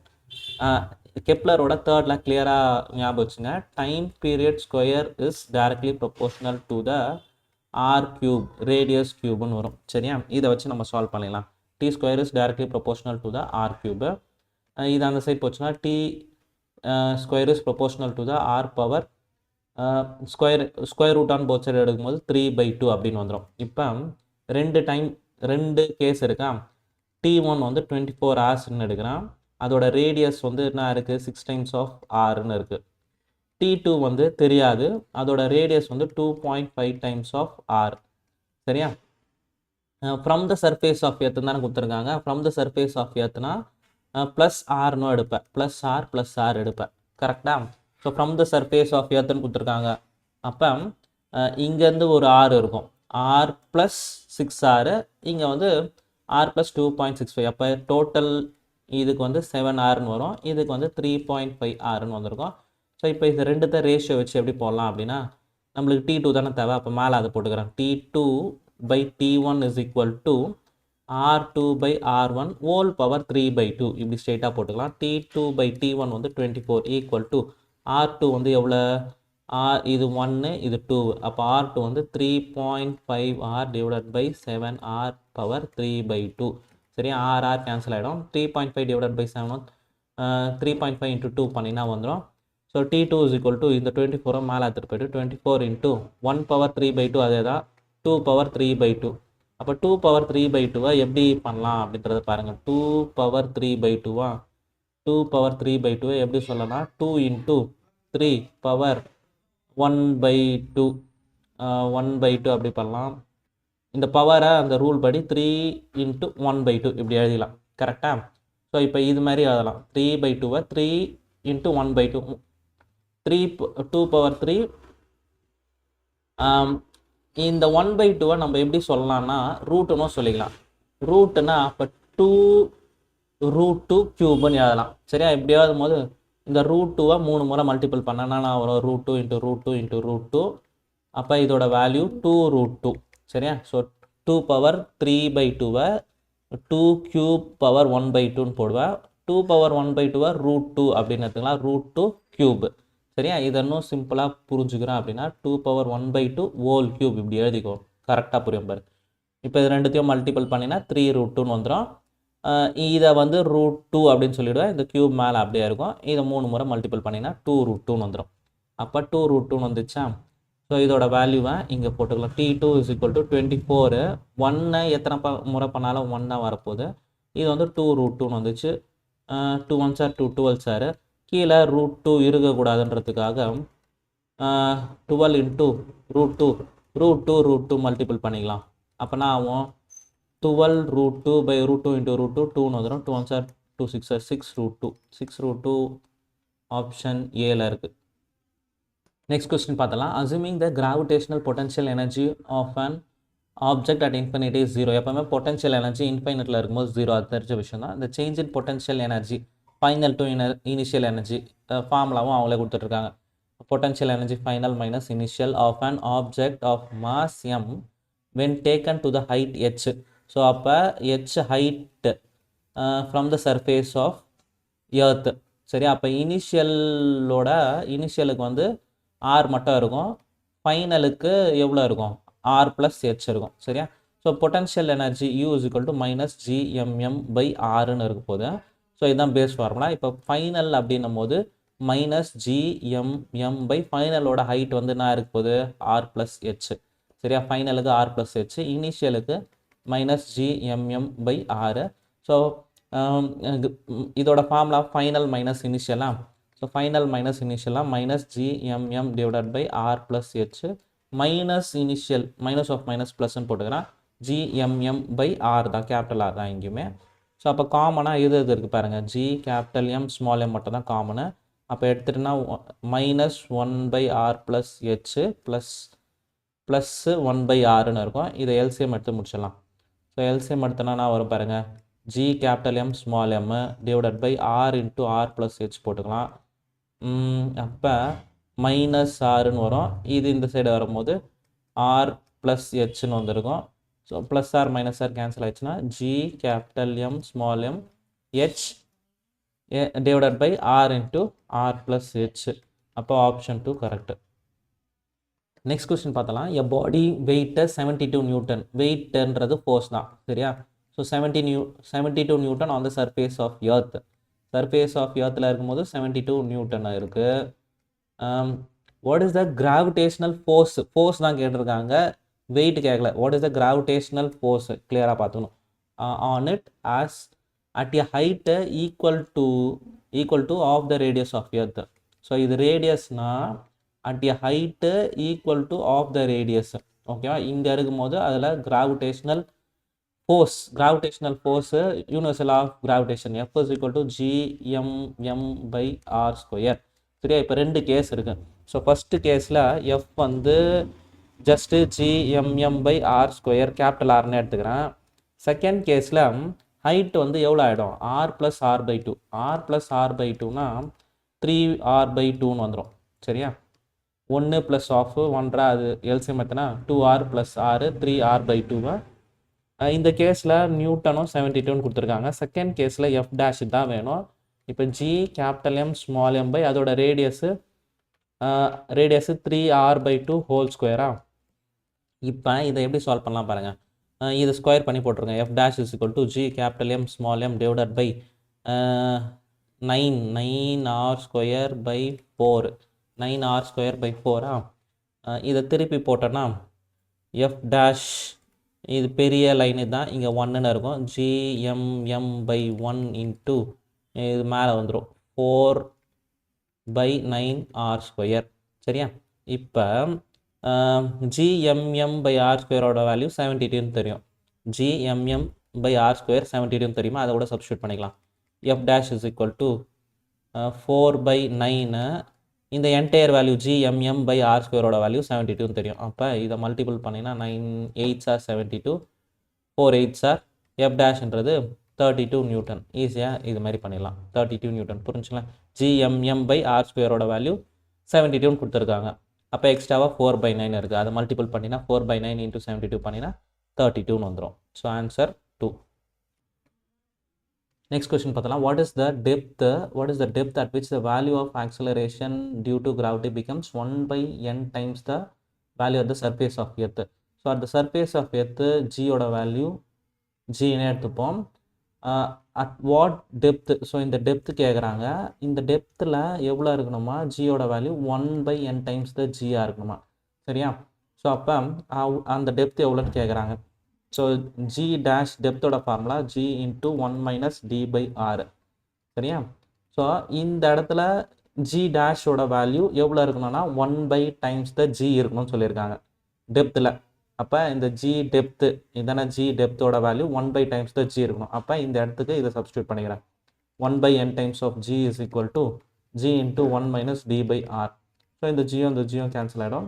கெப்லரோட தேர்டில் கிளியராக ஞாபகம் வச்சுங்க. Time period square is directly proportional to the r³ radius க்யூப்னு வரும். சரியா? இதை வச்சு நம்ம சால்வ் பண்ணிடலாம். t square is directly proportional to the r³. இது அந்த சைட் போச்சுன்னா t square is proportional to the r power square root on both side எடுக்கும்போது 3/2 அப்படின்னு வந்துடும். இப்போ ரெண்டு கேஸ் இருக்கா. t1 வந்து 24 ஹவர்ஸ்ன்னு எடுக்கிறான், அதோட ரேடியஸ் வந்து என்ன இருக்குது 6 times ஆஃப் ஆர்னு இருக்குது. t2 வந்து தெரியாது, அதோட ரேடியஸ் வந்து 2.5 times ஆஃப் ஆர். சரியா? From the surface of earth தானே கொடுத்துருக்காங்க. ஃப்ரம் த சர்ஃபேஸ் ஆஃப் எர்த்துனா ப்ளஸ் ஆர்னு எடுப்பேன், ப்ளஸ் ஆர் எடுப்பேன். கரெக்டாக? So from the surface of எர்த்துன்னு கொடுத்துருக்காங்க. அப்போ இங்கேருந்து ஒரு ஆர் இருக்கும், ஆர் ப்ளஸ் 6R, இங்கே வந்து ஆர் ப்ளஸ் 2.65. அப்போ டோட்டல் இதுக்கு வந்து 7Rன்னு வரும், இதுக்கு வந்து 3.5Rன்னு வந்திருக்கும். ஸோ இப்போ இந்த ரெண்டுத்த ரேஷியோ வச்சு எப்படி போடலாம் அப்படின்னா நம்மளுக்கு T2 தானே தேவை. அப்போ மேலே அதை போட்டுக்கிறேன். T2 by T1 is equal to R2 by R1 whole power 3/2 இப்படி ஸ்ட்ரெயிட்டாக போட்டுக்கலாம். T2 by T1 வந்து 24 equal to R2 வந்து எவ்வளோ, இது 1 இது 2, அப்போ R2 வந்து 3.5R divided by 7R power 3/2. சரியா, R கேன்சல் ஆகிடும். 3.5 divided by 7 3.5 into 2 பண்ணினா வந்துடும். So T2 is equal to இந்த 24 மேலே எடுத்துகிட்டு போய்ட்டு 24 into 1 power 3/2 அதே தான் 2 power 3/2. அப்போ 2 power 3/2 எப்படி பண்ணலாம் அப்படின்றத பாருங்கள். 2 power 3/2 2 power 3/2 எப்படி சொல்லலாம், 2 into 3 power 1/2 1/2 அப்படி பண்ணலாம். இந்த பவரை அந்த ரூல் படி 3 into 1/2 இப்படி எழுதிக்கலாம். கரெக்டாக? ஸோ இப்போ இது மாதிரி எழுதலாம். 3/2 3 into 1/2 2 power 3. இந்த 1/2 நம்ம எப்படி சொல்லலாம்னா ரூட்டுன்னு சொல்லிக்கலாம். ரூட்டுனா அப்போ 2√2 கியூப்னு எழுதலாம். சரியா, இப்படி எழுதும் போது இந்த √2 3 முறை மல்டிபிள் பண்ணனா நான் வரும் √2 into √2 into √2. அப்போ இதோட வேல்யூ 2√2. சரியா, ஸோ 2 power 3/2 2 cube power 1/2ன்னு போடுவேன். 2 power 1/2 √2 அப்படின்னு எடுத்துக்கலாம். √2 cube. சரியா, இதை இன்னும் சிம்பிளாக புரிஞ்சுக்கிறேன் அப்படின்னா 2 power 1/2 whole cube இப்படி எழுதிக்கோ. கரெக்டாக புரியும் பாரு. இப்போ இது ரெண்டுத்தையும் மல்டிபிள் பண்ணினா 3√2ன்னு வந்துடும். இதை வந்து √2 அப்படின்னு சொல்லிவிடுவேன். இந்த கியூப் மேலே அப்படியே இருக்கும். இதை 3 முறை மல்டிபிள் பண்ணினா 2√2ன்னு வந்துடும். அப்போ 2√2ன்னு வந்துச்சா. ஸோ இதோட வேல்யூவை இங்கே போட்டுக்கலாம். T2 is equal to 24. 1 எத்தனை முறை பண்ணாலும் 1 வரப்போகுது. இது வந்து 2√2ன்னு வந்துச்சு. 2 1s are 2 12s are. கீழே √2 இருக்கக்கூடாதுன்றதுக்காக 12 into √2 மல்டிபிள் பண்ணிக்கலாம். அப்போனா ஆகும் 12√2 by √2 into √2 2ன்னு வந்துடும். 2 1s are 2 6 are 6√2 ஆப்ஷன் ஏல இருக்குது. நெக்ஸ்ட் கொஸ்டின் பார்த்தலாம். Assuming the gravitational potential energy of an object at infinity is 0. எப்பவுமே பொட்டன்ஷியல் எனர்ஜி இன்ஃபைனட்டில் இருக்கும்போது 0, அது தெரிஞ்ச விஷயம் தான். இந்த change in potential energy final to initial energy ஃபார்முலாவும் அவங்களே கொடுத்துட்ருக்காங்க. Potential energy final minus initial of an object of mass m when taken to the height h. So அப்போ h height from the surface of earth. சரி, அப்போ இனிஷியலுக்கு வந்து R மட்டும் இருக்கும், ஃபைனலுக்கு எவ்வளோ இருக்கும், R + h இருக்கும். சரியா, so potential energy U is equal to minus GMM by Rன்னு இருக்க போது. ஸோ இதுதான் பேஸ் ஃபார்முலா. இப்போ ஃபைனல் அப்படின்னும் போது மைனஸ் GMM by ஃபைனலோட ஹைட் வந்து என்ன இருக்க போகுது, R + h. சரியா, ஃபைனலுக்கு R + h, இனிஷியலுக்கு minus GMM by R. So இதோட ஃபார்முலா ஃபைனல் மைனஸ் இனிஷியலாக. ஸோ ஃபைனல் மைனஸ் இனிஷியலாக minus GMM divided by R + h minus initial minus of minus ப்ளஸ்ன்னு போட்டுக்கிறேன். GMM by R தான், கேபிட்டல் R தான் இங்கேயுமே. ஸோ அப்போ காமனாக எது இருக்குது பாருங்கள், G capital M small m மட்டும் தான் காமனு. அப்போ எடுத்துகிட்டுனா மைனஸ் 1/R + h ப்ளஸ் 1/Rன்னு இருக்கும். இதை எல்சிஎம் எடுத்து முடிச்சிடலாம். ஸோ எல்சிஎம் எடுத்தோன்னா நான் வரும் பாருங்கள், G capital M small m divided by R into R + h போட்டுக்கலாம். அப்போ மைனஸ் ஆறுன்னு வரும். இது இந்த சைடு வரும்போது R + hன்னு வந்துருக்கும். So plus R minus R cancel ஆயிடுச்சுன்னா G capital M small m h divided by R into R + h. அப்போ ஆப்ஷன் 2 கரெக்டு. நெக்ஸ்ட் கொஸ்டின் பார்த்தலாம். A body weight 72 newton. வெயிட்ன்றது ஃபோர்ஸ் தான். சரியா, so 72 newton on the surface of earth. Surface of எர்த்தில் இருக்கும்போது 72 newton இருக்குது. What is the gravitational force? Force தான் கேட்டிருக்காங்க, வெயிட் கேட்கல. What is the gravitational force கிளியராக பார்த்துக்கணும். On it as at a height equal to of the radius of earth. So இது ரேடியஸ்னால் at a height equal to of the radius. ஓகேவா, இங்கே இருக்கும்போது அதில் gravitational force universal of gravitation F is equal to GMM by R². சரியா, இப்போ 2 case இருக்குது. So first கேஸில் F வந்து just GMM by R² capital Rன்னு எடுத்துக்கிறேன். செகண்ட் கேஸில் ஹைட் வந்து எவ்வளோ ஆகிடும், R + R/2. R + R/2னா 3r/2ன்னு வந்துடும். சரியா? 1 + ஆஃப் 1 அது எல்சிஎம் எத்தனை 2r + r 3r/2. இந்த கேஸில் நியூட்டனும் 72ன்னு கொடுத்துருக்காங்க. செகண்ட் கேஸில் எஃப் டேஷ் தான் வேணும். இப்போ G capital M small m by அதோட ரேடியஸு 3r/2 ஹோல் ஸ்கொயரா. இப்போ இதை எப்படி சால்வ் பண்ணலாம் பாருங்கள். இதை ஸ்கொயர் பண்ணி போட்டிருங்க. F dash is equal to G capital M small m divided by 9r² / 4 9r² / 4. இதை திருப்பி போட்டோன்னா எஃப் டேஷ் இது பெரிய லைனு தான் இங்கே 1ன்னு இருக்கும். GMM/1 இன்ட்டு இது மேலே வந்துடும் 4/9r². சரியா? இப்போ GMM/r²ஓட வேல்யூ 72ன்னு தெரியும். GMM/r² 72ன்னு தெரியுமா? அதை கூட சப்ஸ்டியூட் பண்ணிக்கலாம். F dash is equal to 4/9. இந்த என்டையர் வேல்யூ GMM/r²ஓட வேல்யூ 72ன்னு தெரியும். அப்போ இதை மல்டிபிள் பண்ணிங்கன்னா 9 8s are 72, 4 8s are F டேஷ்ன்றது 32 Newton. ஈஸியாக இது மாதிரி பண்ணிடலாம். 32 நியூட்டன். புரிஞ்சுங்களா? GMM/r²ஓட வேல்யூ 72ன்னு கொடுத்துருக்காங்க. அப்போ எக்ஸ்ட்ராவாக 4/9 இருக்குது. அதை மல்டிபிள் பண்ணினா 4/9 × 72 பண்ணினா 32ன்னு வந்துடும். So answer 2. Next question பார்த்தலாம். What is the depth at which the value of acceleration due to gravity becomes 1/n times the value at the surface of earth? So at the surface of earth G ஓட value Gன்னு எடுத்துப்போம். At what depth? So இந்த depth கேட்குறாங்க. இந்த டெப்த்தில் எவ்வளோ இருக்கணுமா? ஜியோட வேல்யூ 1/n times the Gயாக இருக்கணுமா? சரியா? ஸோ அப்போ அந்த டெப்த் எவ்வளோன்னு கேட்குறாங்க. ஸோ G டேஷ் டெப்த்தோட ஃபார்முலா G × 1 - d/r. சரியா? ஸோ இந்த இடத்துல G டேஷோட வேல்யூ எவ்வளோ இருக்கணும்னா 1/, the G இருக்கணும்னு சொல்லியிருக்காங்க டெப்த்தில். அப்போ இந்த G டெப்த்து இதான G டெப்த்தோட வேல்யூ 1/, the G இருக்கணும். அப்போ இந்த இடத்துக்கு இதை சப்ஸ்டியூட் பண்ணிக்கிறேன். 1/n times of G is equal to G × 1 - d/r. So இந்த ஜியும் கேன்சல் ஆகிடும்.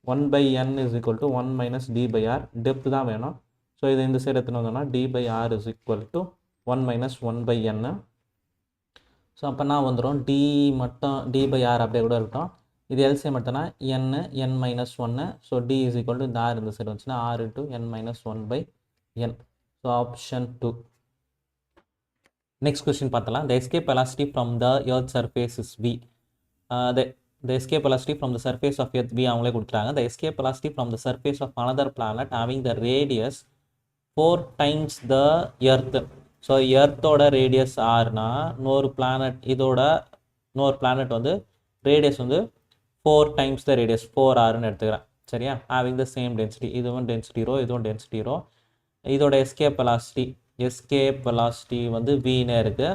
1/n is equal to 1 - d/r. Depth தான் வேணும். ஸோ இது இந்த சைடு எடுத்துன்னு வந்தோம்னா d/r is equal to 1 - 1/n. So அப்போ நான் வந்துடும் d மட்டும் d/r அப்படியே கூட இருக்கட்டும். இது எல்சிஎம் எடுத்தோன்னா n n-1. So d is equal to இந்த r இந்த சைடு வந்துச்சுன்னா r × n - 1/n. So option 2. Next question பார்த்தலாம். The escape velocity from the earth surface is v. The escape velocity from the surface of earth v அவங்களே கொடுத்துட்டாங்க. The escape velocity from the surface of another planet having the radius 4 times the earth. So எர்த்தோட radius ஆர்னா இன்னொரு planet வந்து radius வந்து 4 times the radius 4r எடுத்துக்கிறேன். சரியா? having the same density. இதுவும் டென்சிட்டி ரோ, இதுவும் டென்சிட்டி ரோ. இதோட எஸ்கேப் வெலாசிட்டி வந்து vன்னு இருக்குது.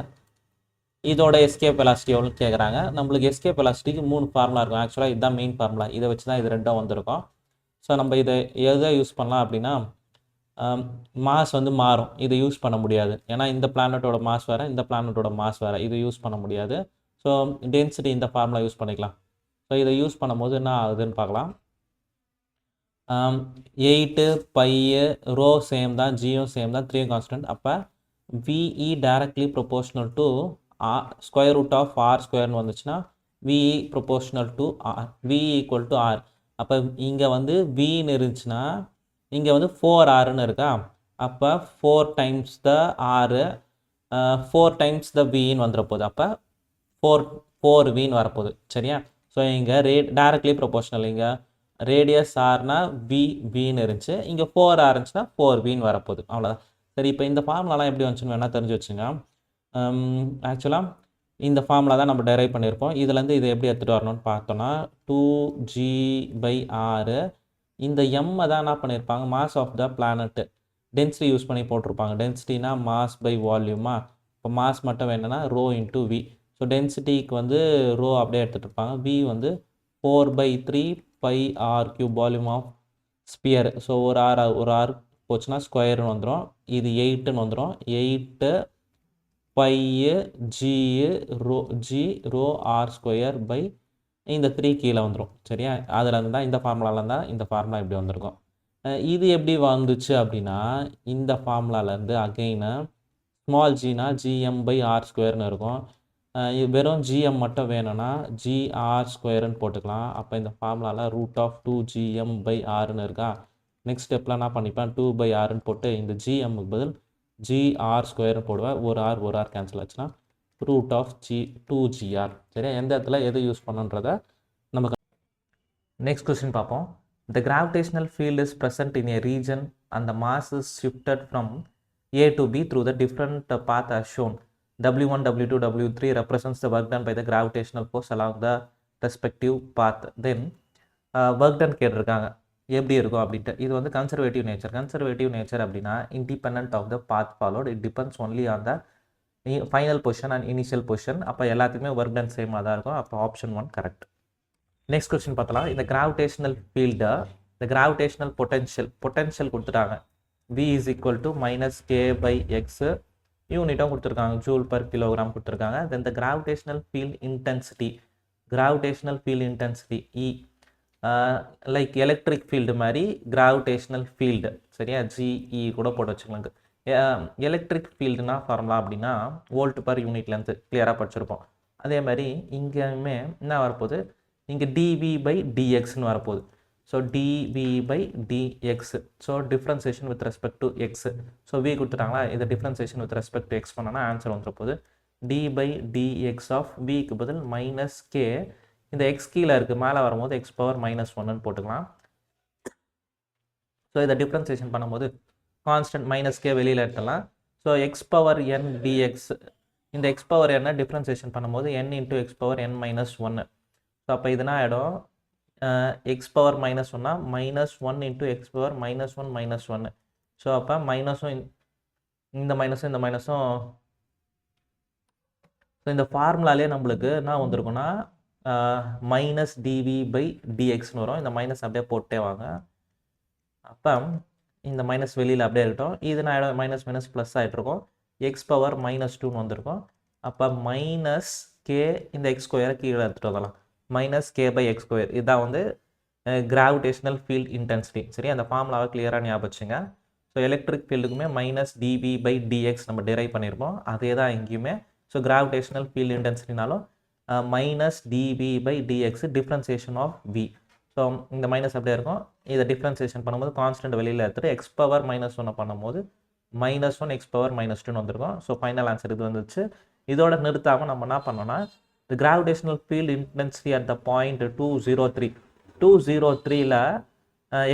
இதோட எஸ்கேப் வெலாசிட்டி எவ்வளோன்னு கேட்குறாங்க. நம்மளுக்கு எஸ்கேப் வெலாசிட்டிக்கு 3 ஃபார்முலா இருக்கும். ஆக்சுவலாக இதுதான் மெயின் ஃபார்முலா. இதை வச்சு தான் இது ரெண்டும் வந்திருக்கும். ஸோ நம்ம இதை எதை யூஸ் பண்ணலாம் அப்படின்னா மாஸ் வந்து மாறும். இதை யூஸ் பண்ண முடியாது. ஏன்னா இந்த பிளானட்டோட மாஸ் வேறு, இந்த பிளானட்டோட மாஸ் வேறு. இது யூஸ் பண்ண முடியாது. ஸோ டென்சிட்டி இந்த ஃபார்முலா யூஸ் பண்ணிக்கலாம். ஸோ இதை யூஸ் பண்ணும்போது என்ன ஆகுதுன்னு பார்க்கலாம். 8 π ரோ சேம் தான், ஜியும் சேம் தான், 3 கான்ஸ்டன்ட். அப்போ VE directly proportional to √r² வந்துச்சுன்னா VE proportional to r, VE = r. அப்போ இங்கே வந்து Vன்னு இருந்துச்சுன்னா இங்கே வந்து 4rன்னு இருக்கா. அப்போ 4 times the r 4 times the Vன்னு வந்துட போகுது. அப்போ 4 Vன்னு வரப்போகுது. சரியா? ஸோ இங்கே டைரக்ட்லி ப்ரொபோர்ஷனல். இங்கே ரேடியஸ் ஆர்னா Vன்னு இருந்துச்சு. இங்கே 4r இருந்துச்சுன்னா 4 Vன்னு வரப்போகுது. அவ்வளோதான். சரி, இப்போ இந்த ஃபார்முலாலாம் எப்படி வந்துச்சுன்னு வேணால் தெரிஞ்சு வச்சுங்க. ஆக்சுவலாக இந்த ஃபார்முலா தான் நம்ம டெரைவ் பண்ணியிருப்போம். இதுலேருந்து இதை எப்படி எடுத்துகிட்டு வரணும்னு பார்த்தோன்னா 2g/r. இந்த எம்மை தான் என்ன பண்ணியிருப்பாங்க, mass of the planet density use பண்ணி போட்டிருப்பாங்க. டென்சிட்டினா மாஸ் பை வால்யூமா. இப்போ மாஸ் மட்டும் வேணும்னா ρ × v. ஸோ டென்சிட்டிக்கு வந்து ரோ அப்படியே எடுத்துகிட்டு இருப்பாங்க. v வந்து 4/3 πr³ volume of sphere. So ஒரு ஆர் போச்சுன்னா ஸ்கொயர்னு வந்துடும். இது 8ன்னு வந்துடும். 8 π g ρr² இந்த 3 கீழே வந்துடும். சரியா? அதில் இருந்து தான் இந்த ஃபார்முலாவில் தான் இந்த ஃபார்முலா இப்படி வந்திருக்கும். இது எப்படி வந்துச்சு அப்படின்னா இந்த ஃபார்முலாலேருந்து அகெயின் ஸ்மால் ஜினா GM/r² இருக்கும். வெறும் ஜிஎம் மட்டும் வேணும்னா ஜிஆர் ஸ்கொயருன்னு போட்டுக்கலாம். அப்போ இந்த ஃபார்முலாவில் ரூட் ஆஃப் 2gm/rன்னு இருக்கா. நெக்ஸ்ட் ஸ்டெப்பில் என்ன பண்ணிப்பேன், 2/rன்னு போட்டு இந்த ஜிஎம்முக்கு பதில் ஜிஆர் ஸ்கொயர்னு போடுவேன். ஒரு ஆர் கேன்சல் ஆச்சுன்னா ரூட் ஆஃப் 2gr. சரியா, எந்த இடத்துல எது யூஸ் பண்ணுன்றதை நமக்கு நெக்ஸ்ட் கொஸ்டின் பார்ப்போம். The gravitational field is present in a region and the mass is shifted from A to B through the different path as shown. W1, W2, W3 represents the work done by the gravitational force along the respective path. Then work done கேட்டிருக்காங்க எப்படி இருக்கும் அப்படின்ட்டு. இது வந்து conservative nature அப்படின்னா independent of the path followed, it depends only on the final position and initial position. அப்போ எல்லாத்துக்குமே work done சேமாக தான் இருக்கும். அப்போ ஆப்ஷன் 1 கரெக்ட். நெக்ஸ்ட் கொஸ்டின் பார்த்தலாம். இந்த கிராவிடேஷனல் ஃபீல்டை இந்த கிராவிடேஷனல் பொட்டென்ஷியல் கொடுத்துட்டாங்க. V is equal to -k/x யூனிட்டும் கொடுத்துருக்காங்க, ஜூல் பர் கிலோகிராம் கொடுத்துருக்காங்க. Then the gravitational field intensity E like electric field மாதிரி கிராவிடேஷனல் ஃபீல்டு, சரியா, GE கூட போட்டு வச்சுக்கலாங்க. எலக்ட்ரிக் ஃபீல்டுனா ஃபார்முலா அப்படின்னா வோல்ட் பர் யூனிட் லென்த்து கிளியராக படிச்சிருப்போம். அதே மாதிரி இங்கேயுமே என்ன வரப்போகுது, இங்கே dV/dxன்னு வரப்போகுது. So dV/dx, so differentiation with respect to X. So V கொடுத்துட்டாங்களா, இதை differentiation with respect to X பண்ணோன்னா ஆன்சர் வந்துட போகுது d/dx ஆஃப் Vக்கு பதில் -k. இந்த எக்ஸ் கீழே இருக்குது, மேலே வரும்போது x⁻−1ன்னு போட்டுக்கலாம். ஸோ இதை டிஃப்ரென்சியேஷன் பண்ணும்போது கான்ஸ்டன்ட் -k வெளியில் எடுத்துடலாம். ஸோ x⁻n dx, இந்த x⁻n டிஃப்ரென்சியேஷன் பண்ணும்போது n × x⁻n−1. ஸோ அப்போ இதுனா ஆகிடும் x⁻−1 -1 × x⁻−1 ஸோ அப்போ மைனஸும் இந்த மைனஸும் ஸோ இந்த ஃபார்முலாலே நம்மளுக்கு என்ன வந்திருக்குன்னா -dV/dxன்னு வரும். இந்த மைனஸ் அப்படியே போட்டே வாங்க. அப்போ இந்த மைனஸ் வெளியில் அப்படியே இருக்கட்டும். இது நான் மைனஸ் ப்ளஸ் ஆகிட்ருக்கோம், x⁻−2ன்னு வந்திருக்கும். அப்போ -k இந்த x² கீழே எடுத்துகிட்டு வரலாம், -k/x². இதுதான் வந்து கிராவிடேஷனல் ஃபீல்ட் இன்டென்சிட்டி. சரி, அந்த ஃபார்முலாவை கிளியராக ஞாபகம் வச்சுங்க. ஸோ எலக்ட்ரிக் ஃபீல்டுக்குமே -dV/dx நம்ம டிரைவ் பண்ணியிருப்போம், அதே தான் இங்கேயுமே. ஸோ கிராவிடேஷனல் ஃபீல்ட் இன்டென்சிட்டினாலும் -dV/dx differentiation of V. So இந்த மைனஸ் அப்படியே இருக்கும். இதை டிஃப்ரென்சியேஷன் பண்ணும்போது கான்ஸ்டன்ட் வெளியில் எடுத்துகிட்டு x⁻−1 பண்ணும்போது -1 x⁻−2ன்னு வந்திருக்கும். ஸோ ஃபைனல் ஆன்சர் இது வந்துச்சு. இதோட நிறுத்தாமல் நம்ம என்ன பண்ணோம்னா the gravitational field intensity at the point 203ல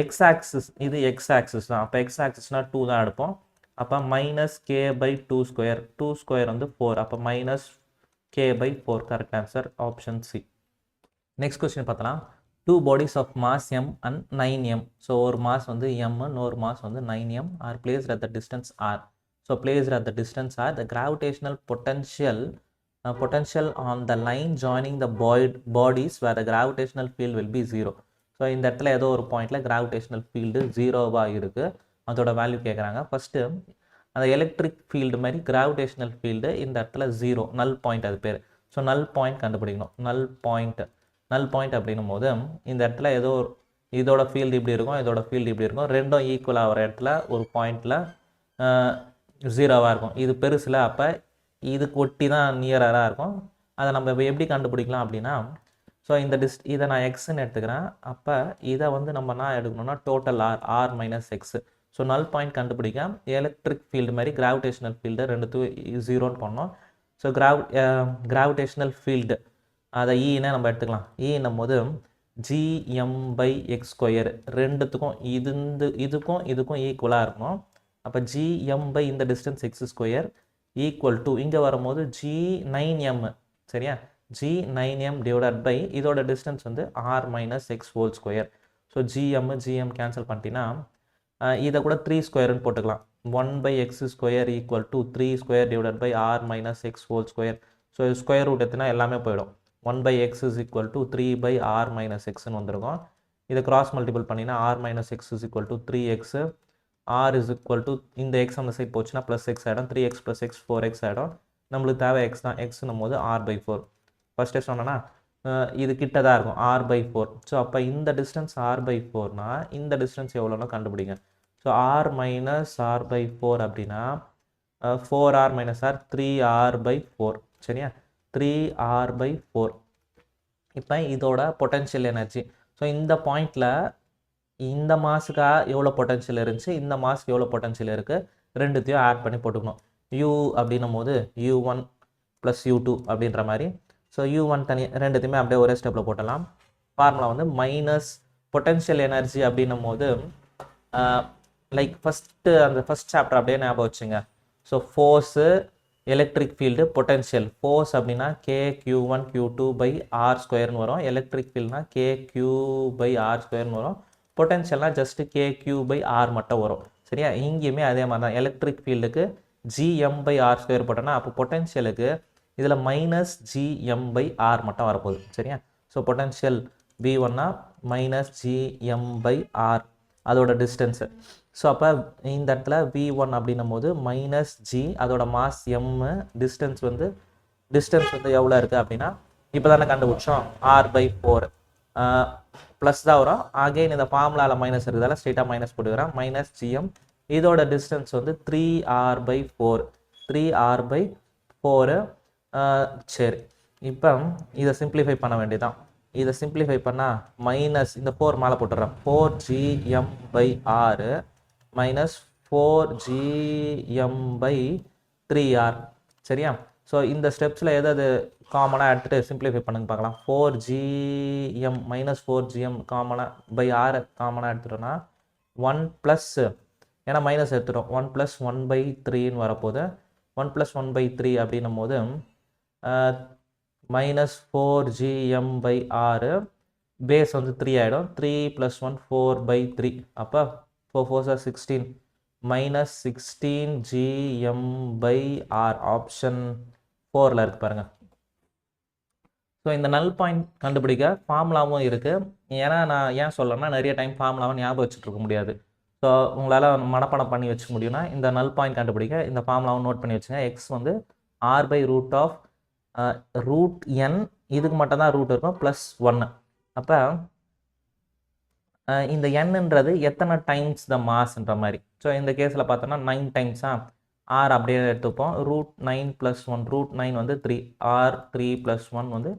எக்ஸ் ஆக்சிஸ், இது எக்ஸ் ஆக்சிஸ் தான். அப்போ எக்ஸ் ஆக்சிஸ்னால் 2 தான் எடுப்போம். அப்போ -k/2², 2² வந்து 4, அப்போ -k/4 correct answer option C. Next question பார்த்தலாம். 2 bodies of mass m and 9m. So ஒரு மாஸ் வந்து m, இன்னொரு மாஸ் வந்து 9m are placed at the distance r. So placed at the distance r, the gravitational potential on the line joining the bodies where the gravitational field will be 0. So இந்த இடத்துல ஏதோ ஒரு பாயிண்டில் gravitational field 0வாக இருக்குது, அதோட value கேட்குறாங்க. First அந்த electric field மாதிரி கிராவிடேஷனல் ஃபீல்டு இந்த இடத்துல 0, நல் பாயிண்ட் அது பேர். ஸோ நல் பாயிண்ட் கண்டுபிடிக்கணும். நல் பாயிண்ட் அப்படின்னும் போது இந்த இடத்துல ஏதோ இதோட ஃபீல்டு இப்படி இருக்கும், இதோட ஃபீல்டு இப்படி இருக்கும், ரெண்டும் ஈக்குவல் ஆகிற இடத்துல ஒரு பாயிண்டில் 0வாக இருக்கும். இது பெருசில், அப்போ இதுக்கு ஒட்டி தான் நியராக இருக்கும். அதை நம்ம எப்படி கண்டுபிடிக்கலாம் அப்படின்னா, ஸோ இந்த இதை நான் எக்ஸ்ன்னு எடுத்துக்கிறேன். அப்போ இதை வந்து நம்ம என்ன எடுக்கணும்னா டோட்டல் r -x. ஸோ நல் பாயிண்ட் கண்டுபிடிக்க எலக்ட்ரிக் ஃபீல்டு மாதிரி கிராவிடேஷனல் ஃபீல்டு ரெண்டுத்துக்கும் 0ன்னு பண்ணோம். ஸோ கிராவிடேஷனல் ஃபீல்டு அதை ஈன்னு நம்ம எடுத்துக்கலாம். ஈன்னும் போது gm/x², ரெண்டுத்துக்கும் இதுக்கும் ஈக்குவலாக இருக்கணும். அப்போ gm/ இந்த டிஸ்டன்ஸ் x² ஈக்குவல் டு இங்கே வரும்போது g9m, சரியா, g9m டிவைடட் பை இதோட டிஸ்டன்ஸ் வந்து r-x². ஸோ gm கேன்சல் பண்ணிட்டீங்கன்னா இதை கூட 3² போட்டுக்கலாம். 1/x² equal to 3² divided by r-x². So square root எடுத்துனா எல்லாமே போயிடும். 1/x is equal to 3/r-xன்னு வந்திருக்கும். இதை கிராஸ் மல்டிபிள் பண்ணினா r-x is equal to 3x, r is equal to இந்த x அந்த சைட் போச்சுன்னா ப்ளஸ் x ஆகிடும், 3x + x 4x ஆகிடும். நம்மளுக்கு தேவை x தான், xன்னும் போது r/4. ஃபஸ்ட்டே சொன்னோன்னா இது கிட்ட தான் இருக்கும், r/4. ஸோ அப்போ இந்த டிஸ்டன்ஸ் r/4னா இந்த டிஸ்டன்ஸ் எவ்வளோன்னா கண்டுபிடிங்க. ஸோ r - r/4 அப்படின்னா 4r - r 3r/4, சரியா. 3r/4. இப்போ இதோட பொட்டன்ஷியல் எனர்ஜி. ஸோ இந்த பாயிண்டில் இந்த மாஸுக்கா எவ்வளோ பொட்டன்ஷியல் இருந்துச்சு, இந்த மாஸுக்கு எவ்வளோ பொட்டன்ஷியல் இருக்குது, ரெண்டுத்தையும் ஆட் பண்ணி போட்டுக்கணும். u அப்படின்னும் போது u1 + u2 அப்படின்ற மாதிரி. ஸோ u1 தனி ரெண்டுத்தையுமே அப்படியே ஒரே ஸ்டெப்பில் போட்டலாம். ஃபார்முலா வந்து மைனஸ் பொட்டன்ஷியல் எனர்ஜி அப்படின்னும் போது லைக் அந்த ஃபஸ்ட் சாப்டர் அப்படியே ஞாபகம் வச்சுங்க. So force, electric field, potential. Force அப்படின்னா kq1q2/r² வரும். எலக்ட்ரிக் ஃபீல்ட்னா kq/r² வரும். பொட்டன்ஷியல்னா ஜஸ்ட் kq/r மட்டும் வரும். சரியா? இங்கேயுமே அதே மாதிரி தான். எலக்ட்ரிக் ஃபீல்டுக்கு gm/r² போட்டோன்னா அப்போ பொட்டன்ஷியலுக்கு இதில் -gm/r மட்டும் வரப்போகுது. சரியா? ஸோ பொட்டன்ஷியல் v1னா -gm/r அதோட டிஸ்டன்ஸு. ஸோ அப்போ இந்த இடத்துல v1 அப்படின்னும் போது -g அதோட மாஸ் m, டிஸ்டன்ஸ் வந்து எவ்வளோ இருக்குது அப்படின்னா இப்போ தானே கண்டுபிடிச்சோம் r/4 ப்ளஸ் தான் வரும். அகெயின் இந்த ஃபார்முலாவில் மைனஸ் இருக்குதால ஸ்ட்ரெயிட்டாக மைனஸ் போட்டுக்கிறேன். -gm இதோட டிஸ்டன்ஸ் வந்து 3r/4. 3r/4. சரி, இப்போ இதை சிம்பிளிஃபை பண்ண வேண்டியதான். இதை சிம்பிளிஃபை பண்ணால் மைனஸ் இந்த 4 மேலே போட்டுடுறேன். 4gm/r minus 4gm/3r. சரியா? ஸோ இந்த ஸ்டெப்ஸில் எதாவது காமனாக எடுத்துகிட்டு சிம்பிளிஃபை பண்ணுங்க பார்க்கலாம். 4gm -4gm r காமனாக எடுத்துட்டோன்னா 1 ப்ளஸ், ஏன்னா மைனஸ் எடுத்துட்டோம், 1 + 1/3ன்னு வரப்போகுது. 1 + 1/3 அப்படின்னும் போது -4gm/r பேஸ் வந்து 3 ஆகிடும். 3 + 1 4/3. அப்போ 4 4s are 16 -16gm/r ஆப்ஷன் 4ல் இருக்கு பாருங்கள். ஸோ இந்த நல் பாயிண்ட் கண்டுபிடிக்க ஃபார்முலாவும் இருக்குது. ஏன்னா நான் ஏன் சொல்லணும்னா நிறைய டைம் ஃபார்முலாவை ஞாபகம் வச்சுட்டு இருக்க முடியாது. ஸோ உங்களால் மனப்பாடம் பண்ணி வச்சுக்க முடியும்னா இந்த நல் பாயிண்ட் கண்டுபிடிக்க இந்த ஃபார்முலாவும் நோட் பண்ணி வச்சுங்க. x வந்து r/√n இதுக்கு மட்டும் தான் ரூட் இருக்கும் +1. அப்போ இந்த nன்றது எத்தனை டைம்ஸ் த மாஸ்ன்ற மாதிரி. ஸோ இந்த கேஸில் பார்த்தோன்னா 9 டைம்ஸா r அப்படியே எடுத்துப்போம். √9 + 1 √9 வந்து 3 r3 + 1 வந்து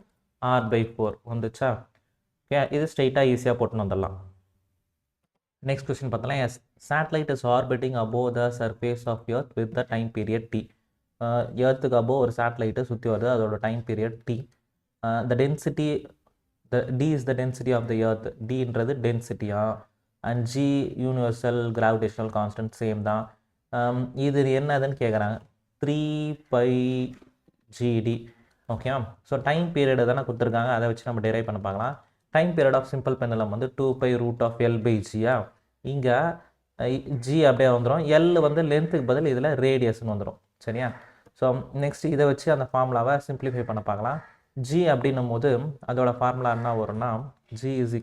r/4 வந்துச்சா? ஓகே, இது ஸ்ட்ரெயிட்டாக ஈஸியாக போட்டுன்னு வந்துடலாம். நெக்ஸ்ட் கொஸ்டின் பார்த்தலாம். எஸ் satellite is orbiting above the surface of earth with the time period t. எர்த்துக்கு அபோவ் ஒரு சேட்டலைட்டு சுற்றி வருது, அதோட time period t. The density d is the density of the earth. dன்றது டென்சிட்டியா, and g universal gravitational constant same தான். இது என்னதுன்னு கேட்குறாங்க. 3πgd. ஓகேவா? ஸோ டைம் பீரியடு தானே கொடுத்துருக்காங்க, அதை வச்சு நம்ம டெரைவ் பண்ண பார்க்கலாம். Time period of simple pendulum வந்து 2π√L/g. இங்கே g அப்படியே வந்துடும். L வந்து லென்த்துக்கு பதில் இதில் ரேடியஸ்ன்னு வந்துடும். சரியா? ஸோ நெக்ஸ்ட் இதை வச்சு அந்த ஃபார்முலாவை சிம்பிளிஃபை பண்ண பார்க்கலாம். g அப்படின்னும் போது அதோட ஃபார்முலா என்ன வரும்னா g =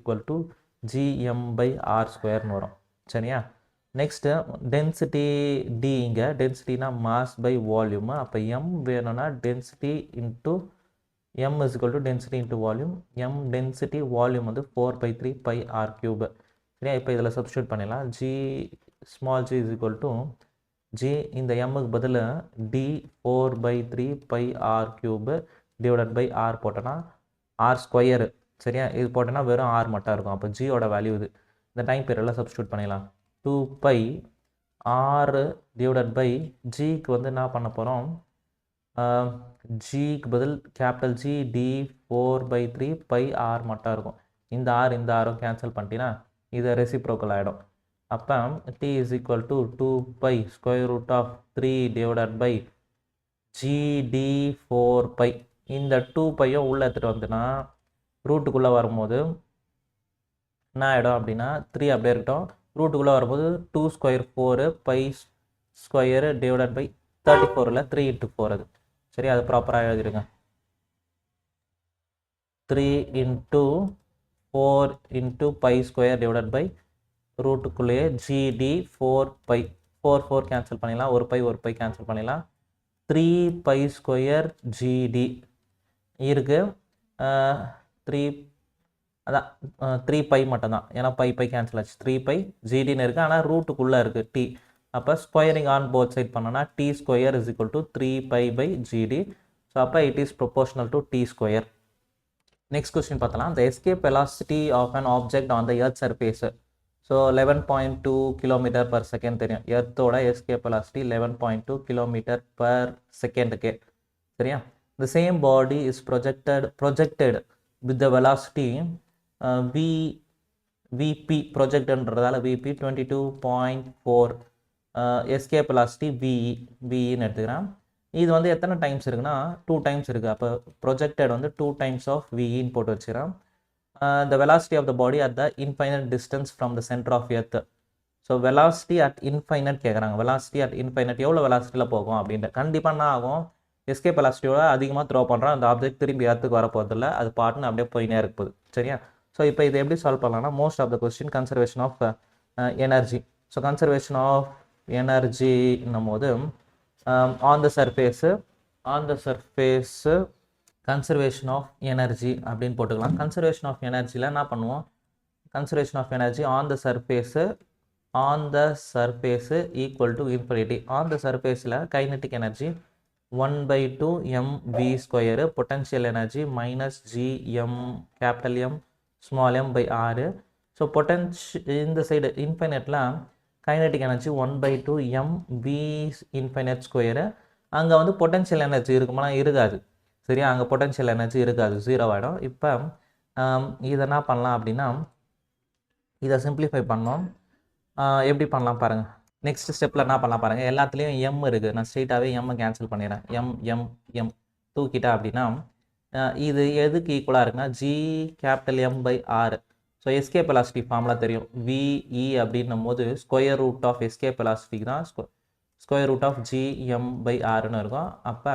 gm/r² வரும். சரியா? நெக்ஸ்ட்டு டென்சிட்டி d, இங்கே டென்சிட்டினா mass/volume. அப்போ m வேணும்னா density into m = density into volume. m density, volume வந்து 4/3πr³. சரியா? இப்போ இதில் சப்ஸ்டியூட் பண்ணிடலாம். small g g இந்த mக்கு பதில் d 4/3πr³ /r போட்டோன்னா r². சரியா? இது போட்டோன்னா வெறும் r மட்டும் இருக்கும். அப்போ ஜியோட வேல்யூ இது. இந்த டைம் பீரியடில் சப்ஸ்டியூட் பண்ணிடலாம். 2π r/gக்கு வந்து என்ன பண்ண போகிறோம், ஜிக்கு பதில் கேபிட்டல் G d 4/3πr மட்டும் இருக்கும். இந்த ஆரும் கேன்சல் பண்ணிட்டீங்கன்னா இது ரெசிப்ரோக்கல் ஆகிடும். அப்போ t = 2π √3/gd4π. இந்த 2πயும் உள்ளே எடுத்துகிட்டு வந்துன்னா ரூட்டுக்குள்ளே வரும்போது என்ன ஆகிடும் அப்படின்னா 3 அப்படியே இருக்கட்டும். ரூட்டுக்குள்ளே வரும்போது 2² 4 π² /34 3 × 4 அது. சரி, அது ப்ராப்பராக எழுதிடுங்க. 3 × 4 × π² ரூட்டுக்குள்ளேயே gd4π. 4 4 கேன்சல் பண்ணிடலாம். ஒரு பை கேன்சல் பண்ணிடலாம். 3π² gd இருக்குது. 3 அதான் 3π மட்டும்தான், ஏன்னா பை கேன்சல் ஆச்சு. 3π gdன்னு இருக்குது, ஆனால் ரூட்டுக்குள்ளே இருக்குது t. அப்போ ஸ்கொயரிங் ஆன் போத் சைட் பண்ணோன்னா t² = 3π/gd. ஸோ அப்போ it is proportional to T square. Next question பார்த்தலாம். The escape velocity of an object on the earth surface. So 11.2 kilometre per second தெரியும். எர்த்தோட எஸ்கேப் வெலாசிட்டி 11.2 கிலோமீட்டர் பர் செகண்டுக்கு. சரியா? the same body is projected with the velocity vp projectன்றதால vp 22.4 escape velocity ve ன்னு எடுத்துக்கிறேன். இது வந்து எத்தனை times இருக்குன்னா 2 டைம்ஸ் இருக்குது. அப்போ ப்ரொஜெக்டட் வந்து 2 டைம்ஸ் ஆஃப் வின்னு போட்டு வச்சுக்கிறேன். the velocity of the body at the infinite distance from the center of earth. So velocity at infinite கேட்குறாங்க. வெலாசிட்டி அட் இன்ஃபைனட் எவ்வளோ வெலாசிட்டியில் போகும் அப்படின்ட்டு. கண்டிப்பாக என்ன ஆகும், எஸ்கேப் வெலாசிட்டியோட அதிகமாக த்ரோ பண்ணுறோம், அந்த ஆப்ஜெக்ட் திரும்பி ஏற்றுக்கு வரப்போதில்லை, அது பாட்டுன்னு அப்படியே போயினே இருப்பது. சரியா? ஸோ இப்போ இதை எப்படி சால்வ் பண்ணலாம்னா, most of the question conservation of energy. So conservation of எனர்ஜின்னும் போது on the surface conservation of energy அப்படின்னு போட்டுக்கலாம். கன்சர்வேஷன் ஆஃப் எனர்ஜியில் என்ன பண்ணுவோம், conservation of energy on the surface equal to infinity. On the சர்ஃபேஸில் kinetic energy 1/2 mv square, potential energy -gm capital M small m by r. So இந்த side இன்ஃபைனட்டில் kinetic energy 1/2 mv infinite square. அங்கே வந்து potential energy இருக்குமானா இருக்காது. சரியா? அங்கே potential energy இருக்காது, 0 ஆகிடும். இப்போ இதை என்ன பண்ணலாம் அப்படின்னா, இதை சிம்பிளிஃபை பண்ணோம். எப்படி பண்ணலாம் பாருங்கள். நெக்ஸ்ட் ஸ்டெப்பில் என்ன பண்ணலாம் பாருங்கள். எல்லாத்துலேயும் எம் இருக்குது, நான் ஸ்ட்ரெயிட்டாகவே எம்மை கேன்சல் பண்ணிடுறேன். எம் தூக்கிட்டா அப்படின்னா இது எதுக்கு ஈக்குவலாக இருக்குன்னா g capital M by R. So escape velocity formula தெரியும். VE அப்படின்னும் போது ஸ்கொயர் ரூட் ஆஃப் எஸ்கேப் வெலாசிட்டிக்கு தான் square root of GM by Rன்னு இருக்கும். அப்போ